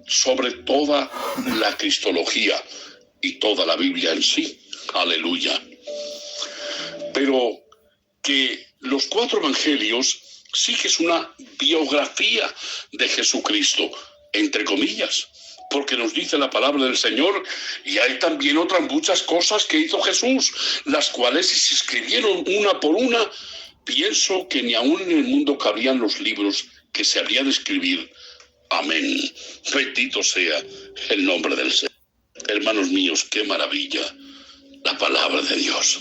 sobre toda la cristología y toda la Biblia en sí. Aleluya. Pero que los 4 evangelios sí que es una biografía de Jesucristo, entre comillas, porque nos dice la palabra del Señor, y hay también otras muchas cosas que hizo Jesús, las cuales, si se escribieron una por una, pienso que ni aún en el mundo cabrían los libros que se habría de escribir. Amén. Bendito sea el nombre del Señor. Hermanos míos, qué maravilla la palabra de Dios.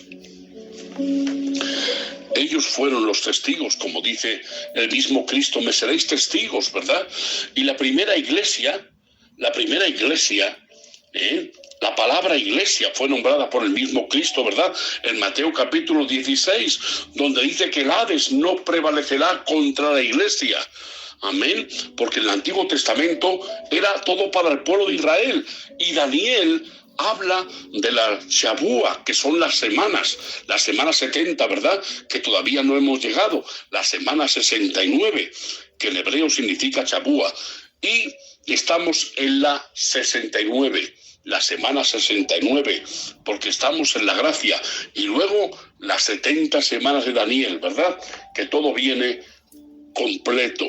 Ellos fueron los testigos, como dice el mismo Cristo: me seréis testigos, ¿verdad? Y la primera iglesia, la palabra iglesia fue nombrada por el mismo Cristo, ¿verdad? En Mateo capítulo 16, donde dice que el Hades no prevalecerá contra la iglesia. Amén, porque en el Antiguo Testamento era todo para el pueblo de Israel, y Daniel habla de la Shabúa, que son las semanas 70, ¿verdad? Que todavía no hemos llegado, la semana 69, que en hebreo significa Shabúa, y estamos en la 69, la semana 69, porque estamos en la gracia, y luego las 70 semanas de Daniel, ¿verdad? Que todo viene completo.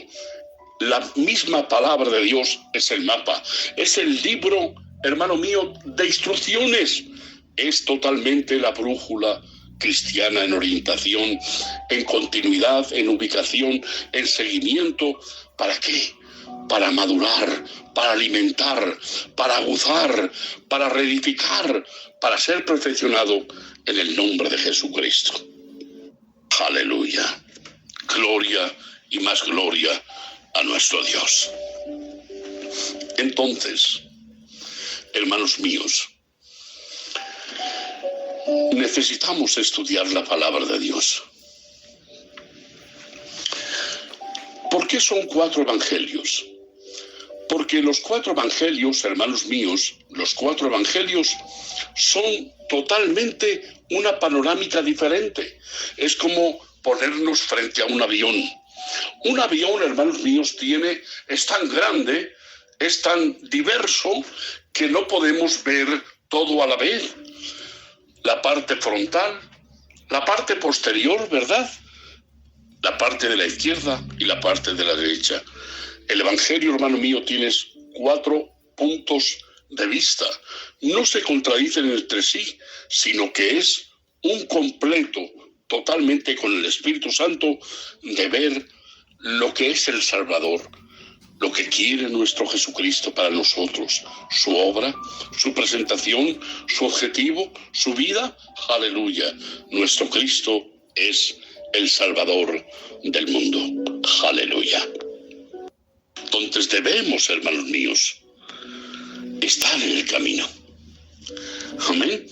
La misma palabra de Dios es el mapa, es el libro, hermano mío, de instrucciones. Es totalmente la brújula cristiana en orientación, en continuidad, en ubicación, en seguimiento. ¿Para qué? Para madurar, para alimentar, para aguzar, para reedificar, para ser perfeccionado en el nombre de Jesucristo. Aleluya. Gloria y más gloria a nuestro Dios. Entonces, hermanos míos, necesitamos estudiar la palabra de Dios. ¿Por qué son 4 evangelios? Porque los 4 evangelios, hermanos míos, los 4 evangelios son totalmente una panorámica diferente. Es como ponernos frente a un avión. Un avión, hermanos míos, es tan grande, es tan diverso, que no podemos ver todo a la vez. La parte frontal, la parte posterior, ¿verdad? La parte de la izquierda y la parte de la derecha. El evangelio, hermano mío, tiene 4 puntos de vista. No se contradicen entre sí, sino que es un completo, totalmente con el Espíritu Santo, de ver lo que es el Salvador, lo que quiere nuestro Jesucristo para nosotros, su obra, su presentación, su objetivo, su vida. Aleluya. Nuestro Cristo es el Salvador del mundo. Aleluya. Entonces debemos, hermanos míos, estar en el camino. Amén.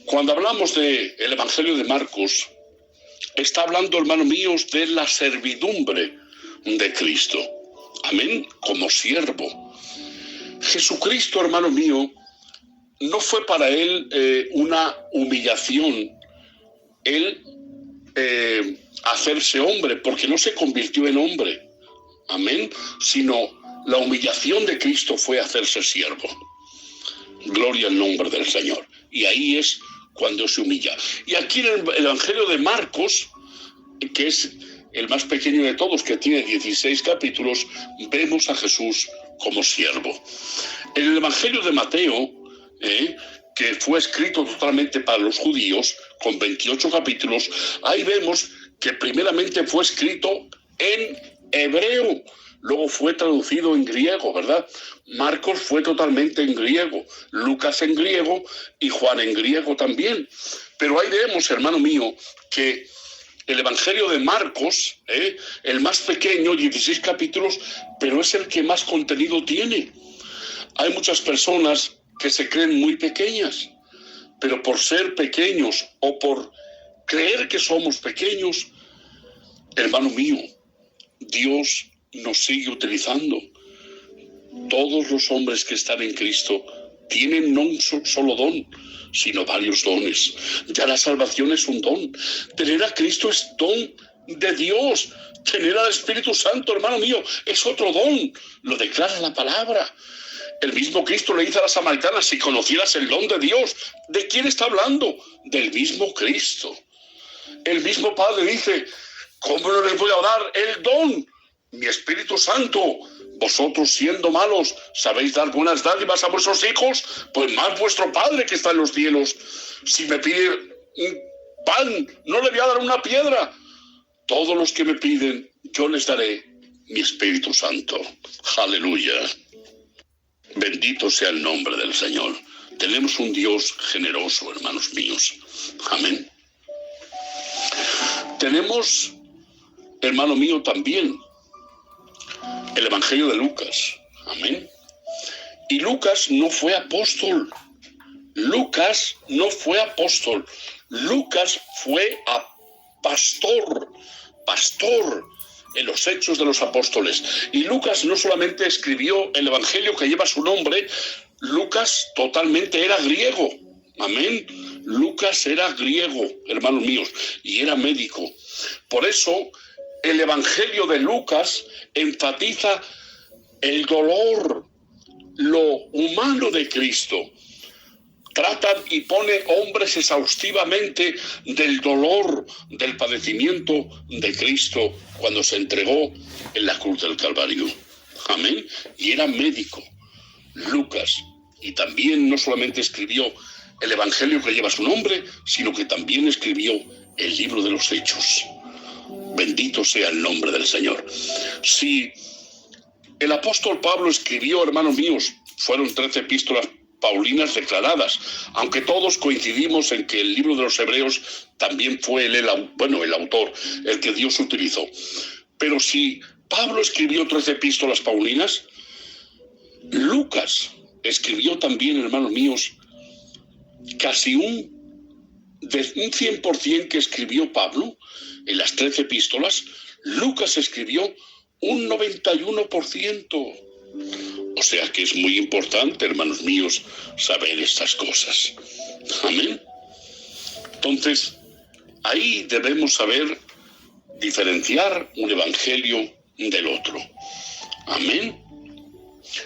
Cuando hablamos del Evangelio de Marcos, está hablando, hermanos míos, de la servidumbre de Cristo. Amén, como siervo. Jesucristo, hermano mío, no fue para él una humillación el hacerse hombre, porque no se convirtió en hombre. Amén, sino la humillación de Cristo fue hacerse siervo. Gloria al nombre del Señor. Y ahí es cuando se humilla. Y aquí en el Evangelio de Marcos, que es el más pequeño de todos, que tiene 16 capítulos, vemos a Jesús como siervo. En el Evangelio de Mateo, que fue escrito totalmente para los judíos, con 28 capítulos, ahí vemos que primeramente fue escrito en hebreo, luego fue traducido en griego, ¿verdad? Marcos fue totalmente en griego, Lucas en griego y Juan en griego también. Pero ahí vemos, hermano mío, que el Evangelio de Marcos, el más pequeño, 16 capítulos, pero es el que más contenido tiene. Hay muchas personas que se creen muy pequeñas, pero por ser pequeños o por creer que somos pequeños, hermano mío, Dios nos sigue utilizando. Todos los hombres que están en Cristo tienen no un solo don, sino varios dones. Ya la salvación es un don. Tener a Cristo es don de Dios. Tener al Espíritu Santo, hermano mío, es otro don. Lo declara la palabra. El mismo Cristo le dice a la samaritana: si conocieras el don de Dios. ¿De quién está hablando? Del mismo Cristo. El mismo Padre dice: ¿cómo no les voy a dar el don? Mi Espíritu Santo. Vosotros, siendo malos, sabéis dar buenas dádivas a vuestros hijos, pues más vuestro Padre que está en los cielos. Si me pide un pan, no le voy a dar una piedra. Todos los que me piden, yo les daré mi Espíritu Santo. Aleluya. Bendito sea el nombre del Señor. Tenemos un Dios generoso, hermanos míos. Amén. Tenemos, hermano mío, también el Evangelio de Lucas. Amén. Y Lucas no fue apóstol. Lucas no fue apóstol. Lucas fue pastor en los Hechos de los Apóstoles. Y Lucas no solamente escribió el Evangelio que lleva su nombre, Lucas totalmente era griego. Amén. Lucas era griego, hermanos míos, y era médico. Por eso el Evangelio de Lucas enfatiza el dolor, lo humano de Cristo. Trata y pone hombres exhaustivamente del dolor, del padecimiento de Cristo cuando se entregó en la cruz del Calvario. Amén. Y era médico, Lucas. Y también no solamente escribió el Evangelio que lleva su nombre, sino que también escribió el libro de los Hechos. Bendito sea el nombre del Señor. Si el apóstol Pablo escribió, hermanos míos, fueron 13 epístolas paulinas declaradas, aunque todos coincidimos en que el libro de los Hebreos también fue el autor, el que Dios utilizó. Pero si Pablo escribió 13 epístolas paulinas, Lucas escribió también, hermanos míos, casi un 100% que escribió Pablo en las 13 epístolas, Lucas escribió un 91%. O sea que es muy importante, hermanos míos, saber estas cosas. Amén. Entonces, ahí debemos saber diferenciar un evangelio del otro. Amén.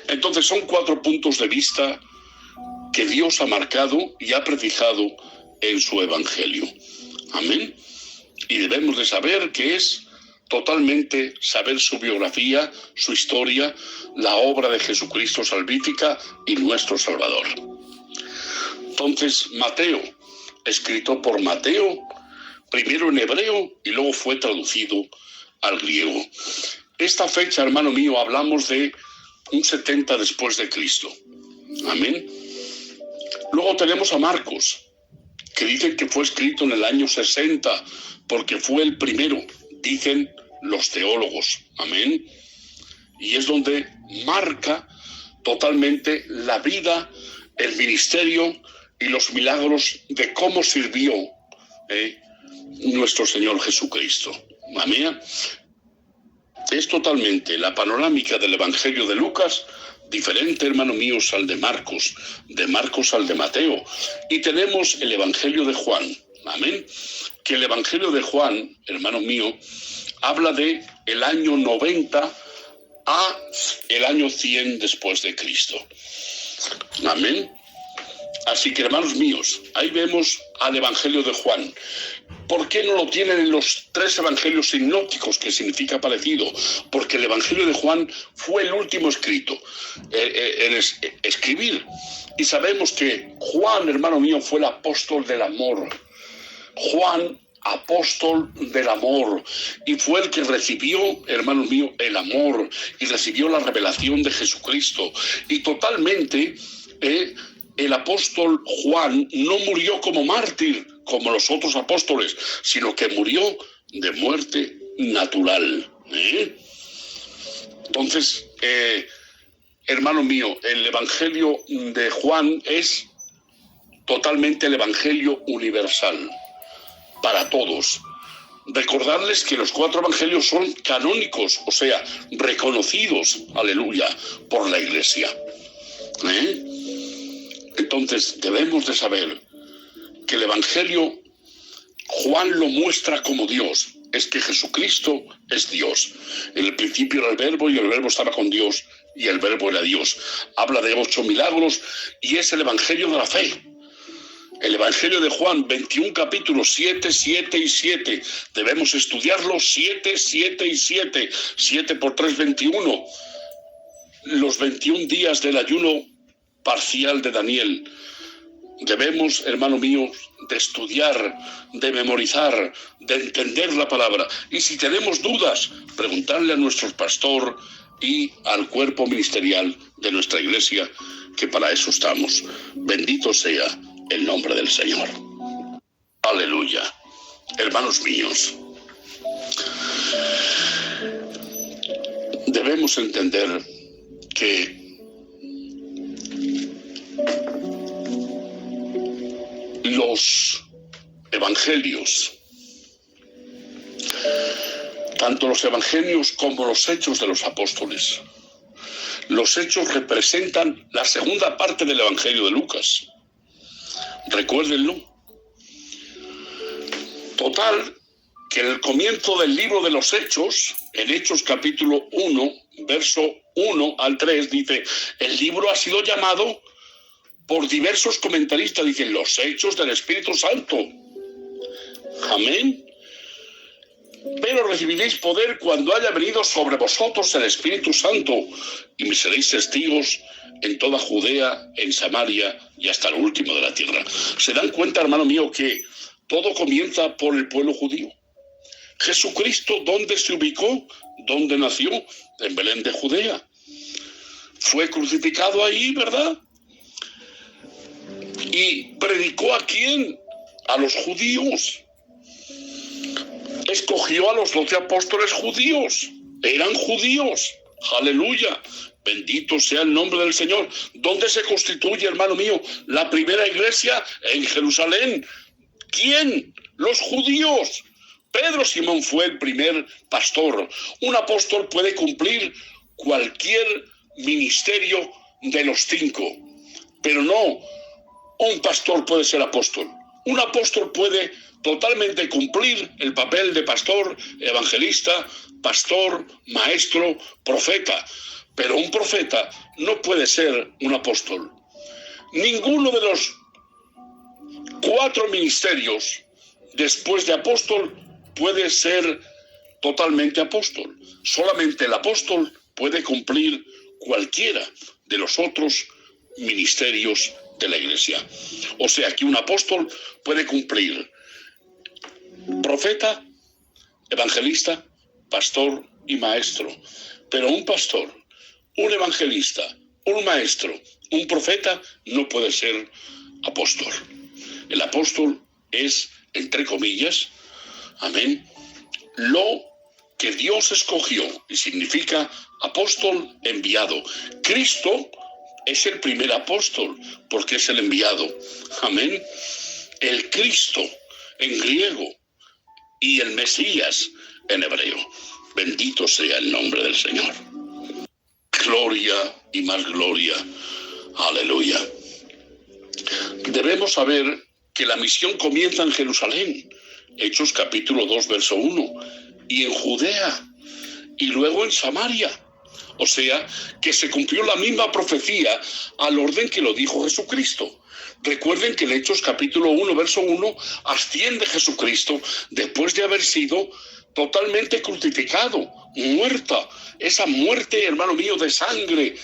Entonces son 4 puntos de vista que Dios ha marcado y ha precisado en su evangelio. Amén. Y debemos de saber que es totalmente saber su biografía, su historia, la obra de Jesucristo salvífica y nuestro Salvador. Entonces, Mateo, escrito por Mateo, primero en hebreo y luego fue traducido al griego. Esta fecha, hermano mío, hablamos de un 70 después de Cristo. Amén. Luego tenemos a Marcos, que dicen que fue escrito en el año 60, porque fue el primero, dicen los teólogos. Amén. Y es donde marca totalmente la vida, el ministerio y los milagros de cómo sirvió nuestro Señor Jesucristo. Amén. Es totalmente la panorámica del Evangelio de Lucas, diferente, hermano míos, al de Marcos al de Mateo. Y tenemos el Evangelio de Juan. Amén. Que el Evangelio de Juan, hermano mío, habla de el año 90 a el año 100 después de Cristo. Amén. Así que, hermanos míos, ahí vemos al Evangelio de Juan. ¿Por qué no lo tienen en los 3 evangelios sinópticos, que significa parecido? Porque el evangelio de Juan fue el último escrito en escribir. Y sabemos que Juan, hermano mío, fue el apóstol del amor. Juan, apóstol del amor, y fue el que recibió, hermano mío, el amor, y recibió la revelación de Jesucristo. Y totalmente, el apóstol Juan no murió como mártir, como los otros apóstoles, sino que murió de muerte natural. Entonces, hermano mío, el evangelio de Juan es totalmente el evangelio universal, para todos. Recordarles que los 4 evangelios son canónicos, o sea, reconocidos, aleluya, por la Iglesia. Entonces, debemos de saber que el evangelio Juan lo muestra como Dios. Es que Jesucristo es Dios. En el principio era el Verbo, y el Verbo estaba con Dios, y el Verbo era Dios. Habla de 8 milagros, y es el evangelio de la fe. El evangelio de Juan, 21 capítulos, 7, 7 y 7. Debemos estudiarlo, 7, 7 y 7. 7 por 3, 21. Los 21 días del ayuno parcial de Daniel. Debemos, hermano mío, de estudiar, de memorizar, de entender la palabra. Y si tenemos dudas, preguntarle a nuestro pastor y al cuerpo ministerial de nuestra iglesia, que para eso estamos. Bendito sea el nombre del Señor. Aleluya. Hermanos míos, debemos entender que los evangelios, tanto los evangelios como los hechos de los apóstoles, los hechos representan la segunda parte del evangelio de Lucas. Recuérdenlo. Total, que en el comienzo del libro de los Hechos, en Hechos capítulo 1, verso 1 al 3, dice, el libro ha sido llamado por diversos comentaristas, dicen, los Hechos del Espíritu Santo. Amén. Pero recibiréis poder cuando haya venido sobre vosotros el Espíritu Santo, y me seréis testigos en toda Judea, en Samaria y hasta el último de la tierra. ¿Se dan cuenta, hermano mío, que todo comienza por el pueblo judío? Jesucristo, ¿dónde se ubicó? ¿Dónde nació? En Belén de Judea. Fue crucificado ahí, ¿verdad? ¿Y predicó a quién? A los judíos. Escogió a los 12 apóstoles judíos. Eran judíos. Aleluya. Bendito sea el nombre del Señor. ¿Dónde se constituye, hermano mío, la primera iglesia? En Jerusalén. ¿Quién? Los judíos. Pedro Simón fue el primer pastor. Un apóstol puede cumplir cualquier ministerio de los 5, pero no un pastor puede ser apóstol. Un apóstol puede totalmente cumplir el papel de pastor, evangelista, pastor, maestro, profeta. Pero un profeta no puede ser un apóstol. Ninguno de los 4 ministerios después de apóstol puede ser totalmente apóstol. Solamente el apóstol puede cumplir cualquiera de los otros ministerios de la iglesia. O sea que un apóstol puede cumplir profeta, evangelista, pastor y maestro. Pero un pastor, un evangelista, un maestro, un profeta no puede ser apóstol. El apóstol es, entre comillas, amén, lo que Dios escogió, y significa apóstol enviado. Cristo es el primer apóstol porque es el enviado. Amén. El Cristo en griego y el Mesías en hebreo. Bendito sea el nombre del Señor. Gloria y más gloria. Aleluya. Debemos saber que la misión comienza en Jerusalén. Hechos capítulo 2, verso 1. Y en Judea. Y luego en Samaria. O sea, que se cumplió la misma profecía al orden que lo dijo Jesucristo. Recuerden que en Hechos capítulo 1, verso 1, asciende Jesucristo después de haber sido totalmente crucificado, muerta. Esa muerte, hermano mío, de sangre,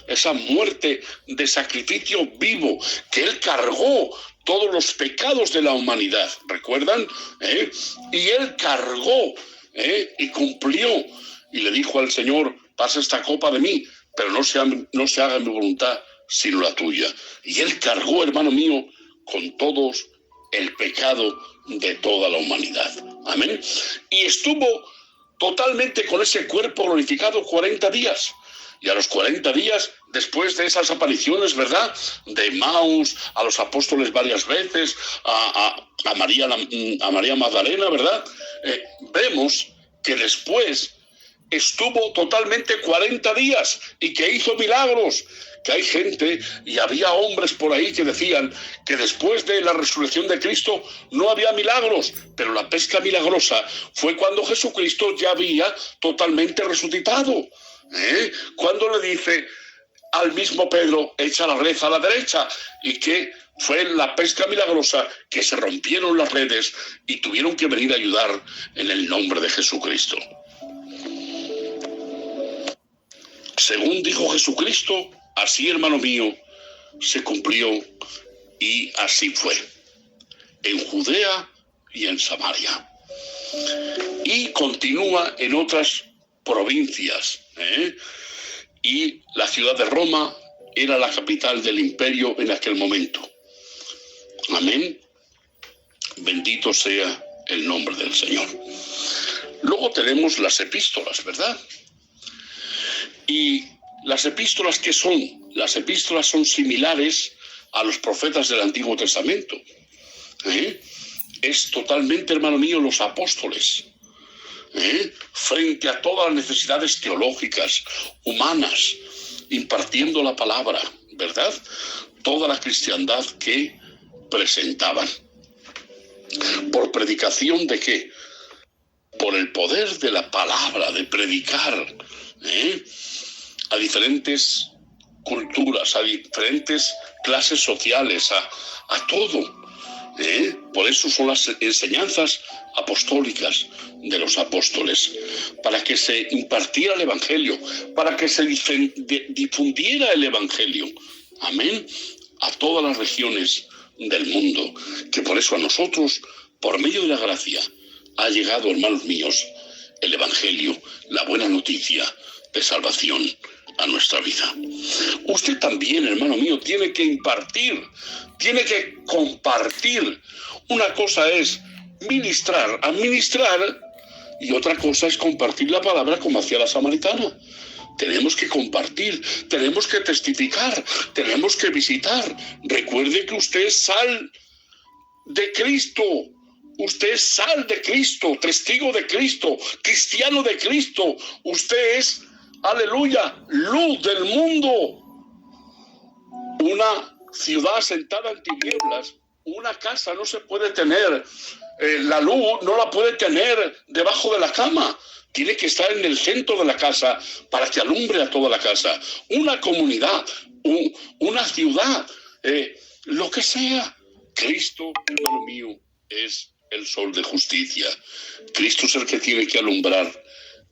esa muerte de sacrificio vivo, que Él cargó todos los pecados de la humanidad, ¿recuerdan? Y Él cargó y cumplió, y le dijo al Señor: pasa esta copa de mí, pero no se haga mi voluntad sino la tuya. Y Él cargó, hermano mío, con todos el pecado de toda la humanidad. Amén. Y estuvo totalmente con ese cuerpo glorificado 40 días. Y a los 40 días, después de esas apariciones, ¿verdad?, de Emmaus, a los apóstoles varias veces, a María Magdalena, ¿verdad?, vemos que después estuvo totalmente 40 días y que hizo milagros. Que hay gente, y había hombres por ahí que decían que después de la resurrección de Cristo no había milagros, pero la pesca milagrosa fue cuando Jesucristo ya había totalmente resucitado. Cuando le dice al mismo Pedro: echa la red a la derecha, y que fue la pesca milagrosa que se rompieron las redes y tuvieron que venir a ayudar en el nombre de Jesucristo. Según dijo Jesucristo, así, hermano mío, se cumplió, y así fue, en Judea y en Samaria. Y continúa en otras provincias, y la ciudad de Roma era la capital del imperio en aquel momento. Amén. Bendito sea el nombre del Señor. Luego tenemos las epístolas, ¿verdad? Y las epístolas, ¿qué son? Las epístolas son similares a los profetas del Antiguo Testamento. Es totalmente, hermano mío, los apóstoles, frente a todas las necesidades teológicas, humanas, impartiendo la palabra, ¿verdad? Toda la cristiandad que presentaban. ¿Por predicación de qué? Por el poder de la palabra, de predicar, a diferentes culturas, a diferentes clases sociales, a todo. Por eso son las enseñanzas apostólicas de los apóstoles, para que se impartiera el Evangelio, para que se difundiera el Evangelio, amén, a todas las regiones del mundo, que por eso a nosotros, por medio de la gracia, ha llegado, hermanos míos, el Evangelio, la buena noticia de salvación a nuestra vida. Usted también, hermano mío, tiene que impartir, tiene que compartir. Una cosa es ministrar, administrar, y otra cosa es compartir la palabra como hacía la samaritana. Tenemos que compartir, tenemos que testificar, tenemos que visitar. Recuerde que usted es sal de Cristo. Usted es sal de Cristo, testigo de Cristo, cristiano de Cristo. Usted es, aleluya, luz del mundo. Una ciudad sentada en tinieblas, una casa no se puede tener, la luz no la puede tener debajo de la cama. Tiene que estar en el centro de la casa para que alumbre a toda la casa. Una comunidad, una ciudad, lo que sea. Cristo, hermano mío, es el sol de justicia. Cristo es el que tiene que alumbrar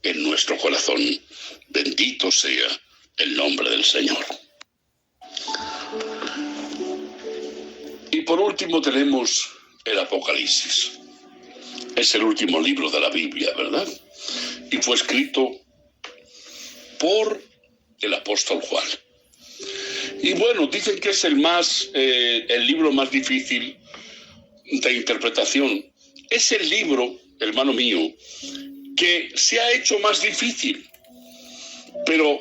en nuestro corazón. Bendito sea el nombre del Señor. Y por último tenemos el Apocalipsis. Es el último libro de la Biblia, ¿verdad? Y fue escrito por el apóstol Juan. Y bueno, dicen que es el libro más difícil de interpretación. Es el libro, hermano mío, que se ha hecho más difícil, pero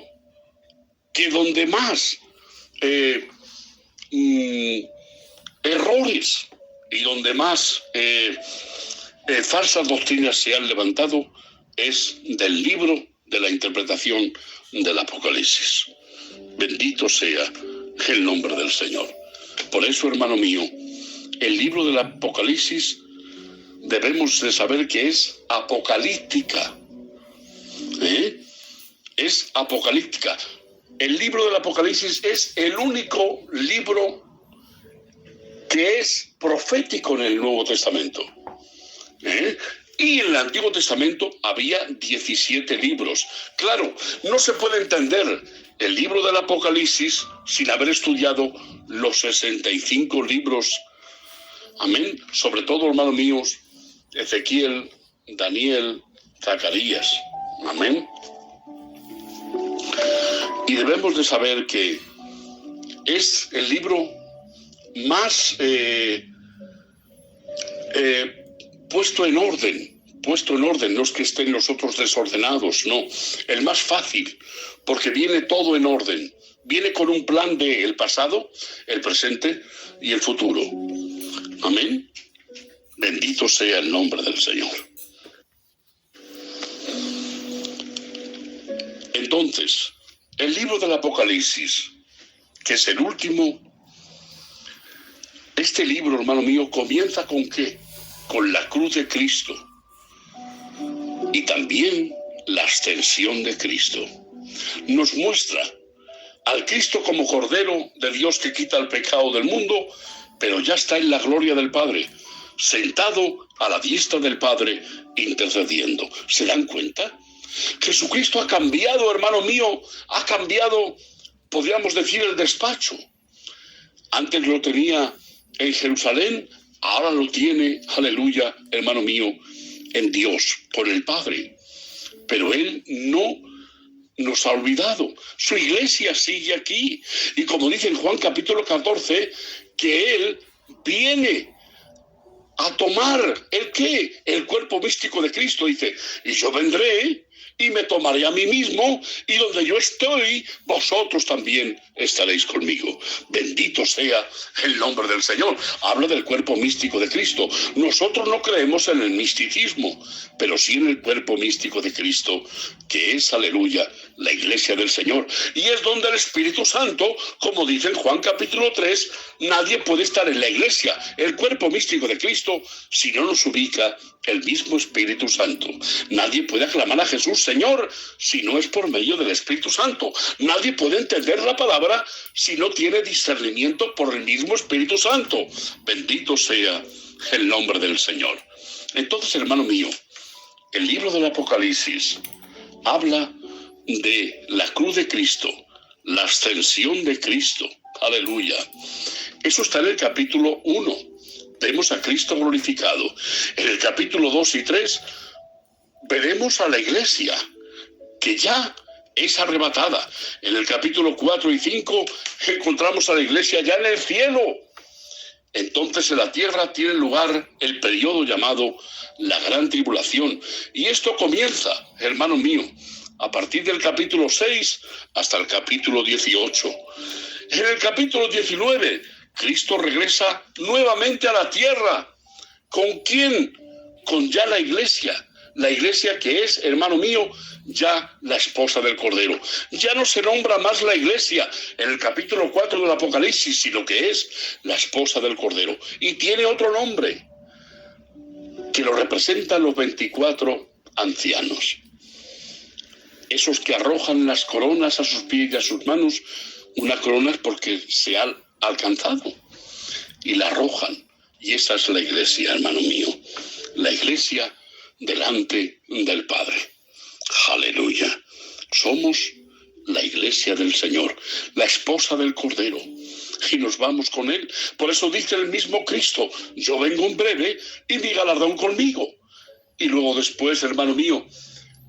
que donde más errores y donde más falsas doctrinas se han levantado es del libro de la interpretación del Apocalipsis. Bendito sea el nombre del Señor. Por eso, hermano mío, el libro del Apocalipsis debemos de saber que es apocalíptica. Es apocalíptica. El libro del Apocalipsis es el único libro que es profético en el Nuevo Testamento. Y en el Antiguo Testamento había 17 libros. Claro, no se puede entender el libro del Apocalipsis sin haber estudiado los 65 libros. Amén. Sobre todo, hermanos míos, Ezequiel, Daniel, Zacarías. Amén. Y debemos de saber que es el libro más puesto en orden, no es que estén los otros desordenados, no, el más fácil, porque viene todo en orden, viene con un plan del pasado, el presente y el futuro. Amén. Bendito sea el nombre del Señor. Entonces, el libro del Apocalipsis, que es el último, este libro, hermano mío, comienza ¿con qué? Con la cruz de Cristo y también la ascensión de Cristo. Nos muestra al Cristo como Cordero de Dios que quita el pecado del mundo, pero ya está en la gloria del Padre, sentado a la diestra del Padre, intercediendo. ¿Se dan cuenta? Jesucristo ha cambiado, hermano mío, ha cambiado, podríamos decir, el despacho. Antes lo tenía en Jerusalén, ahora lo tiene, aleluya, hermano mío, en Dios, con el Padre. Pero Él no nos ha olvidado. Su iglesia sigue aquí. Y como dice en Juan capítulo 14, que Él viene a tomar ¿el qué? El cuerpo místico de Cristo. Dice, y yo vendré y me tomaré a mí mismo, y donde yo estoy, vosotros también estaréis conmigo. Bendito sea el nombre del Señor. Habla del cuerpo místico de Cristo. Nosotros no creemos en el misticismo, pero sí en el cuerpo místico de Cristo, que es, aleluya, la iglesia del Señor. Y es donde el Espíritu Santo, como dice en Juan capítulo 3, nadie puede estar en la iglesia, el cuerpo místico de Cristo, si no nos ubica el mismo Espíritu Santo. Nadie puede aclamar a Jesús Señor si no es por medio del Espíritu Santo. Nadie puede entender la palabra si no tiene discernimiento por el mismo Espíritu Santo. Bendito sea el nombre del Señor. Entonces, hermano mío, el libro del Apocalipsis habla de la cruz de Cristo, la ascensión de Cristo. Aleluya. Eso está en el capítulo 1. Vemos a Cristo glorificado. En el capítulo 2 y 3 veremos a la iglesia que ya es arrebatada. En el capítulo 4 y 5 encontramos a la iglesia ya en el cielo. Entonces en la tierra tiene lugar el periodo llamado la gran tribulación. Y esto comienza, hermano mío, a partir del capítulo 6 hasta el capítulo 18. En el capítulo 19, Cristo regresa nuevamente a la tierra. ¿Con quién? Con ya la iglesia que es, hermano mío, ya la esposa del Cordero. Ya no se nombra más la iglesia en el capítulo 4 del Apocalipsis, sino que es la esposa del Cordero. Y tiene otro nombre, que lo representan los 24 ancianos. Esos que arrojan las coronas a sus pies y a sus manos, una corona es porque se ha alcanzado, y la arrojan. Y esa es la iglesia, hermano mío, la iglesia delante del Padre. Aleluya. Somos la iglesia del Señor, la esposa del Cordero, y nos vamos con Él. Por eso dice el mismo Cristo, yo vengo en breve y mi galardón conmigo. Y luego después, hermano mío,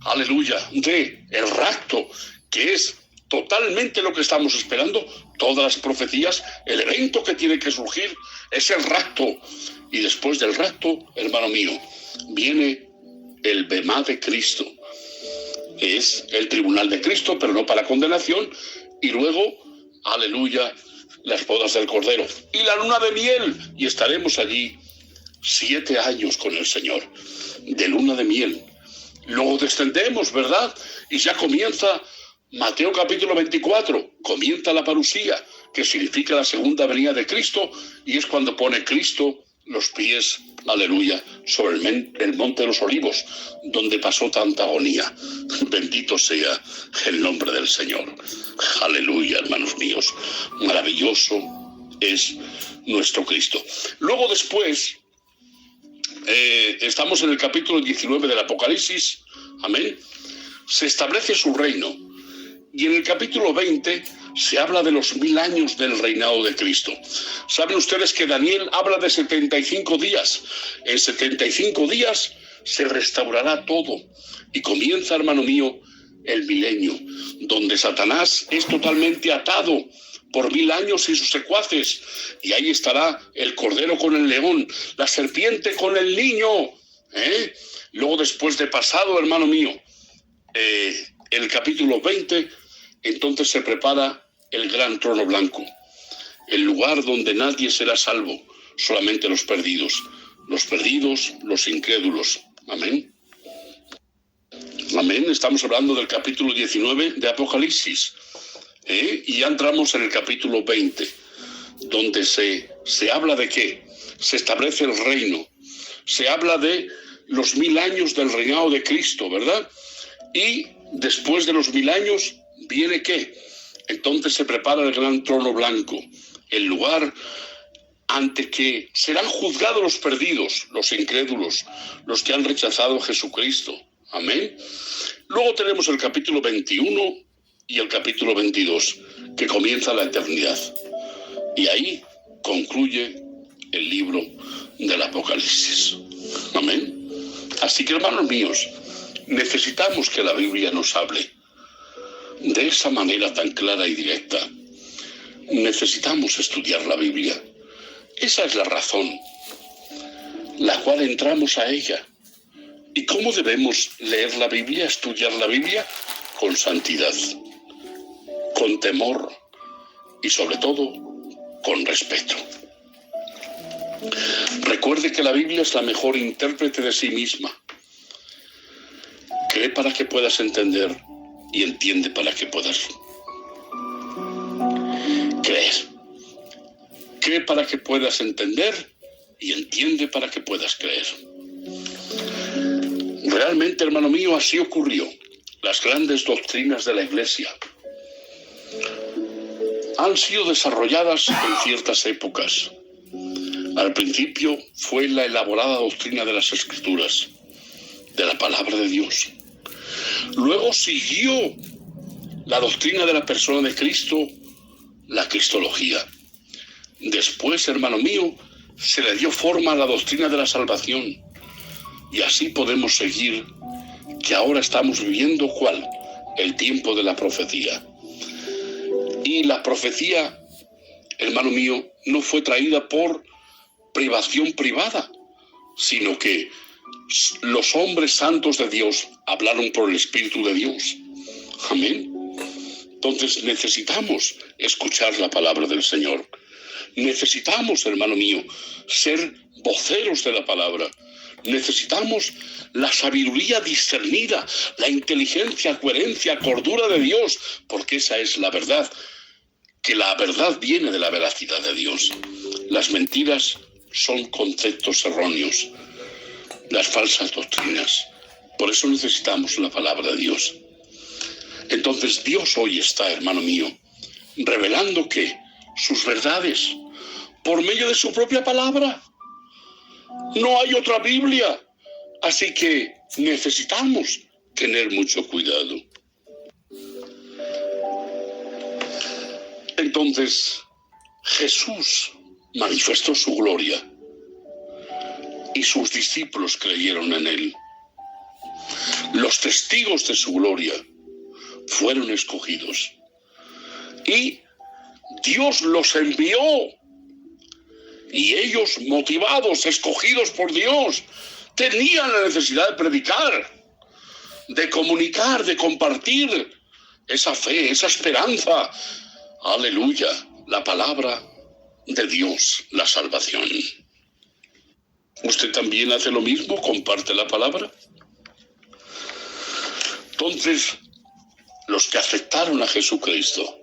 aleluya, de el rapto, que es totalmente lo que estamos esperando, todas las profecías, el evento que tiene que surgir es el rapto. Y después del rapto, hermano mío, viene el bemá de Cristo. Es el tribunal de Cristo, pero no para condenación. Y luego, aleluya, las bodas del Cordero. Y la luna de miel. Y estaremos allí 7 años con el Señor, de luna de miel. Luego descendemos, ¿verdad? Y ya comienza Mateo capítulo 24. Comienza la parusía, que significa la segunda venida de Cristo. Y es cuando pone Cristo los pies, aleluya, sobre el monte de los olivos, donde pasó tanta agonía. Bendito sea el nombre del Señor. Aleluya, hermanos míos. Maravilloso es nuestro Cristo. Luego después, estamos en el capítulo 19 del Apocalipsis, amén, se establece su reino. Y en el capítulo 20 se habla de los 1000 años del reinado de Cristo. Saben ustedes que Daniel habla de 75 días. En 75 días se restaurará todo. Y comienza, hermano mío, el milenio, donde Satanás es totalmente atado por 1000 años y sus secuaces. Y ahí estará el cordero con el león, la serpiente con el niño. Luego, después de pasado, hermano mío, el capítulo 20, entonces se prepara el gran trono blanco, el lugar donde nadie será salvo, solamente los perdidos, los incrédulos. Amén. Amén. Estamos hablando del capítulo 19 de Apocalipsis. Y ya entramos en el capítulo 20, donde se habla de qué, se establece el reino, se habla de los 1000 años del reinado de Cristo, ¿verdad? Y después de los 1000 años viene ¿qué? Entonces se prepara el gran trono blanco, el lugar ante que serán juzgados los perdidos, los incrédulos, los que han rechazado a Jesucristo. Amén. Luego tenemos el capítulo 21 y el capítulo 22, que comienza la eternidad. Y ahí concluye el libro del Apocalipsis. Amén. Así que, hermanos míos, necesitamos que la Biblia nos hable de esa manera tan clara y directa. Necesitamos estudiar la Biblia. Esa es la razón, la cual entramos a ella. ¿Y cómo debemos leer la Biblia, estudiar la Biblia? Con santidad, con temor y sobre todo con respeto. Recuerde que la Biblia es la mejor intérprete de sí misma. Cree para que puedas entender y entiende para que puedas creer. Cree para que puedas entender y entiende para que puedas creer. Realmente, hermano mío, así ocurrió. Las grandes doctrinas de la Iglesia han sido desarrolladas en ciertas épocas. Al principio fue la elaborada doctrina de las Escrituras, de la palabra de Dios. Luego siguió la doctrina de la persona de Cristo, la cristología. Después, hermano mío, se le dio forma a la doctrina de la salvación. Y así podemos seguir, que ahora estamos viviendo, ¿cuál? El tiempo de la profecía. Y la profecía, hermano mío, no fue traída por privación privada, sino que los hombres santos de Dios hablaron por el Espíritu de Dios. Amén. Entonces necesitamos escuchar la palabra del Señor. Necesitamos, hermano mío, ser voceros de la palabra. Necesitamos la sabiduría discernida, la inteligencia, coherencia, cordura de Dios, porque esa es la verdad, que la verdad viene de la veracidad de Dios. Las mentiras son conceptos erróneos, las falsas doctrinas. Por eso necesitamos la palabra de Dios. Entonces Dios hoy está, hermano mío, revelando que sus verdades por medio de su propia palabra. No hay otra Biblia, así que necesitamos tener mucho cuidado. Entonces, Jesús manifestó su gloria y sus discípulos creyeron en él. Los testigos de su gloria fueron escogidos y Dios los envió. Y ellos, motivados, escogidos por Dios, tenían la necesidad de predicar, de comunicar, de compartir esa fe, esa esperanza. Aleluya, la palabra de Dios, la salvación. ¿Usted también hace lo mismo? ¿Comparte la palabra? Entonces, los que aceptaron a Jesucristo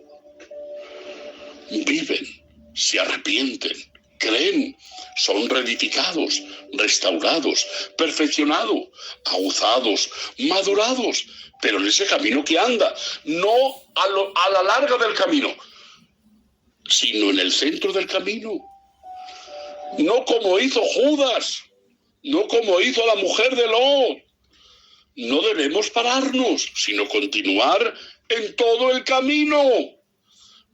viven, se arrepienten, creen, son reedificados, restaurados, perfeccionados, aguzados, madurados, pero en ese camino que anda, no a la larga del camino, sino en el centro del camino. No como hizo Judas, no como hizo la mujer de Lot. No debemos pararnos, sino continuar en todo el camino.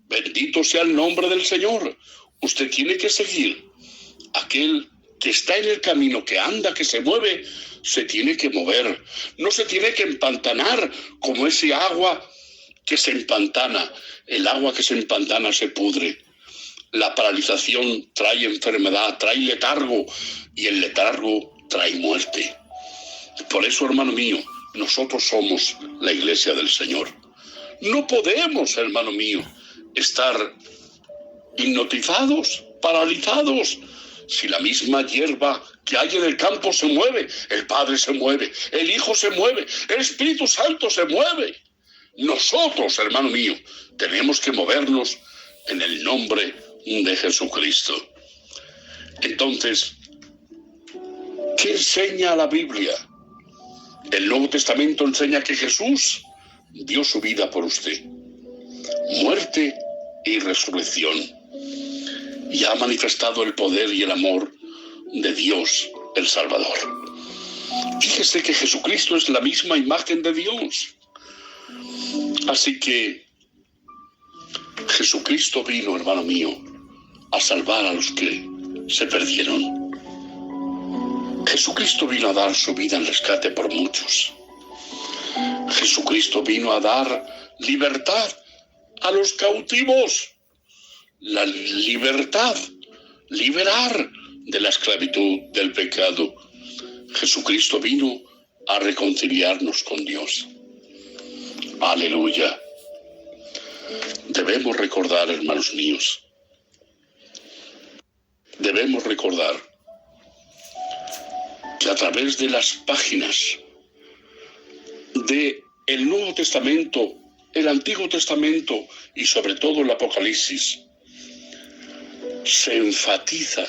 Bendito sea el nombre del Señor. Usted tiene que seguir. Aquel que está en el camino, que anda, que se mueve, se tiene que mover. No se tiene que empantanar como ese agua que se empantana. El agua que se empantana se pudre. La paralización trae enfermedad, trae letargo, y el letargo trae muerte. Por eso, hermano mío, nosotros somos la iglesia del Señor. No podemos, hermano mío, estar hipnotizados, paralizados. Si la misma hierba que hay en el campo se mueve, el Padre se mueve, el Hijo se mueve, el Espíritu Santo se mueve. Nosotros, hermano mío, tenemos que movernos en el nombre de Jesucristo. Entonces, ¿qué enseña la Biblia? El Nuevo Testamento enseña que Jesús dio su vida por usted, muerte y resurrección, y ha manifestado el poder y el amor de Dios, el Salvador. Fíjese que Jesucristo es la misma imagen de Dios. Así que Jesucristo vino, hermano mío, a salvar a los que se perdieron. Jesucristo vino a dar su vida en rescate por muchos. Jesucristo vino a dar libertad a los cautivos. La libertad, liberar de la esclavitud del pecado. Jesucristo vino a reconciliarnos con Dios. Aleluya. Debemos recordar, hermanos míos, debemos recordar que a través de las páginas del Nuevo Testamento, el Antiguo Testamento y sobre todo el Apocalipsis, se enfatiza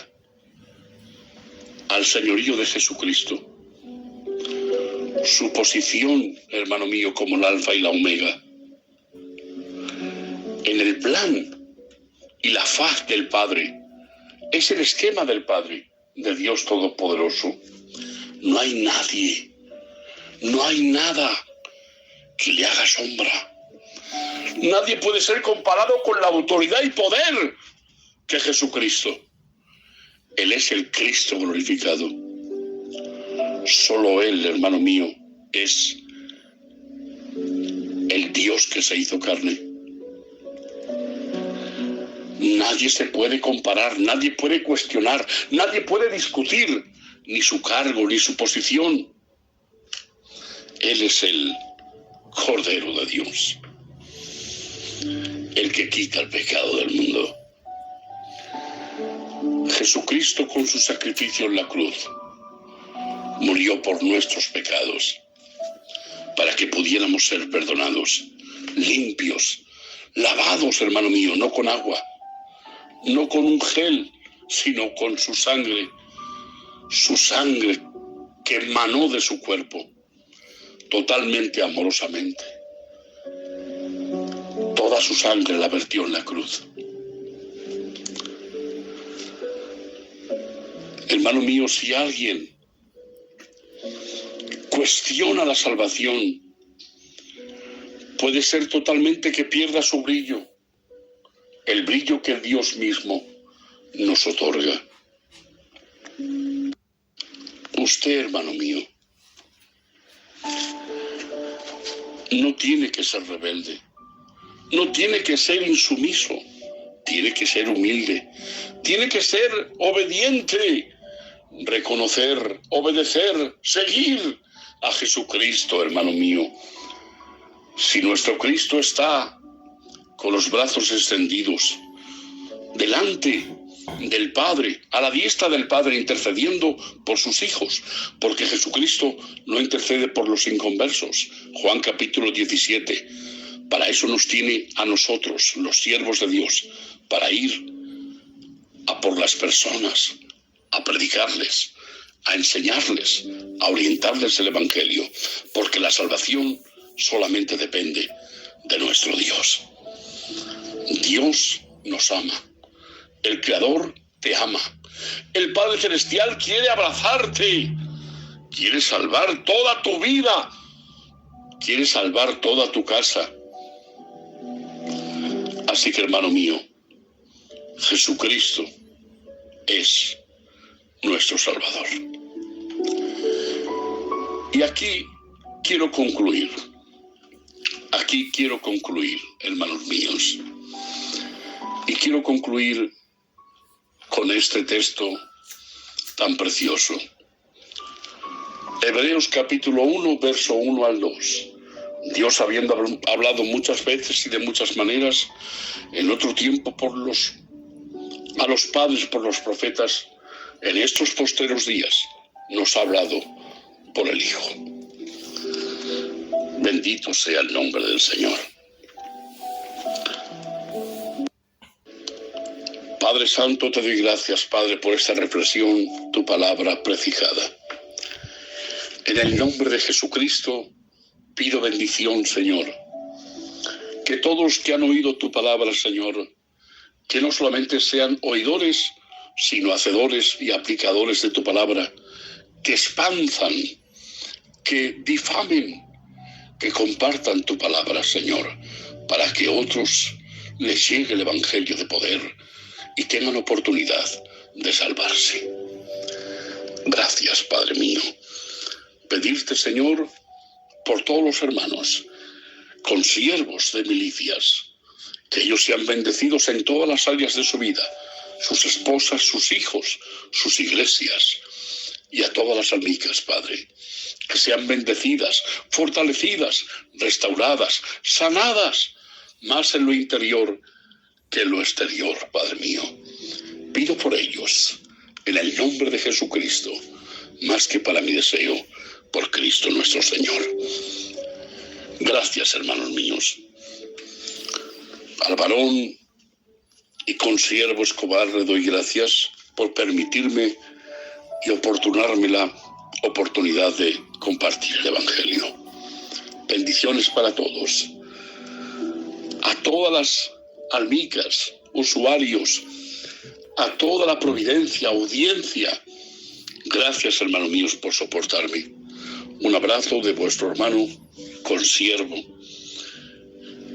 al señorío de Jesucristo, su posición, hermano mío, como el alfa y la omega, en el plan y la faz del Padre. Es el esquema del Padre, de Dios Todopoderoso. No hay nadie, no hay nada que le haga sombra. Nadie puede ser comparado con la autoridad y poder que Jesucristo. Él es el Cristo glorificado. Solo Él, hermano mío, es el Dios que se hizo carne. Nadie se puede comparar, nadie puede cuestionar, nadie puede discutir ni su cargo ni su posición. Él es el Cordero de Dios, el que quita el pecado del mundo. Jesucristo, con su sacrificio en la cruz, murió por nuestros pecados, para que pudiéramos ser perdonados, limpios, lavados, hermano mío, no con agua, no con un gel, sino con su sangre que emanó de su cuerpo, totalmente amorosamente. Toda su sangre la vertió en la cruz. Hermano mío, si alguien cuestiona la salvación, puede ser totalmente que pierda su brillo, el brillo que Dios mismo nos otorga. Usted, hermano mío, no tiene que ser rebelde, no tiene que ser insumiso, tiene que ser humilde, tiene que ser obediente, reconocer, obedecer, seguir a Jesucristo, hermano mío. Si nuestro Cristo está con los brazos extendidos delante del Padre, a la diestra del Padre, intercediendo por sus hijos, porque Jesucristo no intercede por los inconversos. Juan capítulo 17. Para eso nos tiene a nosotros, los siervos de Dios, para ir a por las personas, a predicarles, a enseñarles, a orientarles el Evangelio, porque la salvación solamente depende de nuestro Dios. Dios nos ama. El Creador te ama. El Padre Celestial quiere abrazarte. Quiere salvar toda tu vida. Quiere salvar toda tu casa. Así que, hermano mío, Jesucristo es nuestro Salvador. Y aquí quiero concluir. Hermanos míos. Y quiero concluir con este texto tan precioso. Hebreos capítulo 1, verso 1 al 2. Dios, habiendo hablado muchas veces y de muchas maneras, en otro tiempo a los padres por los profetas, en estos posteros días nos ha hablado por el Hijo. Bendito sea el nombre del Señor. Padre Santo, te doy gracias, Padre, por esta reflexión, tu palabra prefijada. En el nombre de Jesucristo, pido bendición, Señor. Que todos los que han oído tu palabra, Señor, que no solamente sean oidores, sino hacedores y aplicadores de tu palabra, que espanzan, que difamen, que compartan tu palabra, Señor, para que otros les llegue el evangelio de poder y tengan oportunidad de salvarse. Gracias, Padre mío. Pedirte, Señor, por todos los hermanos, consiervos de milicias, que ellos sean bendecidos en todas las áreas de su vida, sus esposas, sus hijos, sus iglesias, y a todas las amigas, Padre, que sean bendecidas, fortalecidas, restauradas, sanadas, más en lo interior que en lo exterior, Padre mío. Pido por ellos, en el nombre de Jesucristo, más que para mi deseo, por Cristo nuestro Señor. Gracias, hermanos míos. Al varón y consiervo Escobar le doy gracias por permitirme y oportunarme la oportunidad de compartir el Evangelio. Bendiciones para todos. A todas las almicas, usuarios, a toda la providencia, audiencia. Gracias, hermanos míos, por soportarme. Un abrazo de vuestro hermano consiervo,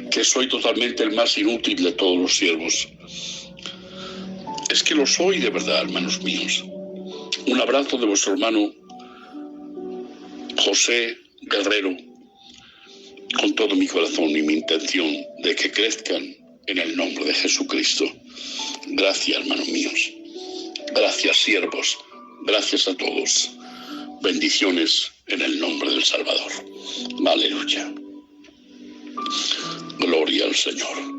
que soy totalmente el más inútil de todos los siervos. Es que lo soy de verdad, hermanos míos. Un abrazo de vuestro hermano José Guerrero, con todo mi corazón y mi intención de que crezcan en el nombre de Jesucristo. Gracias, hermanos míos. Gracias, siervos. Gracias a todos. Bendiciones en el nombre del Salvador. Aleluya. Gloria al Señor.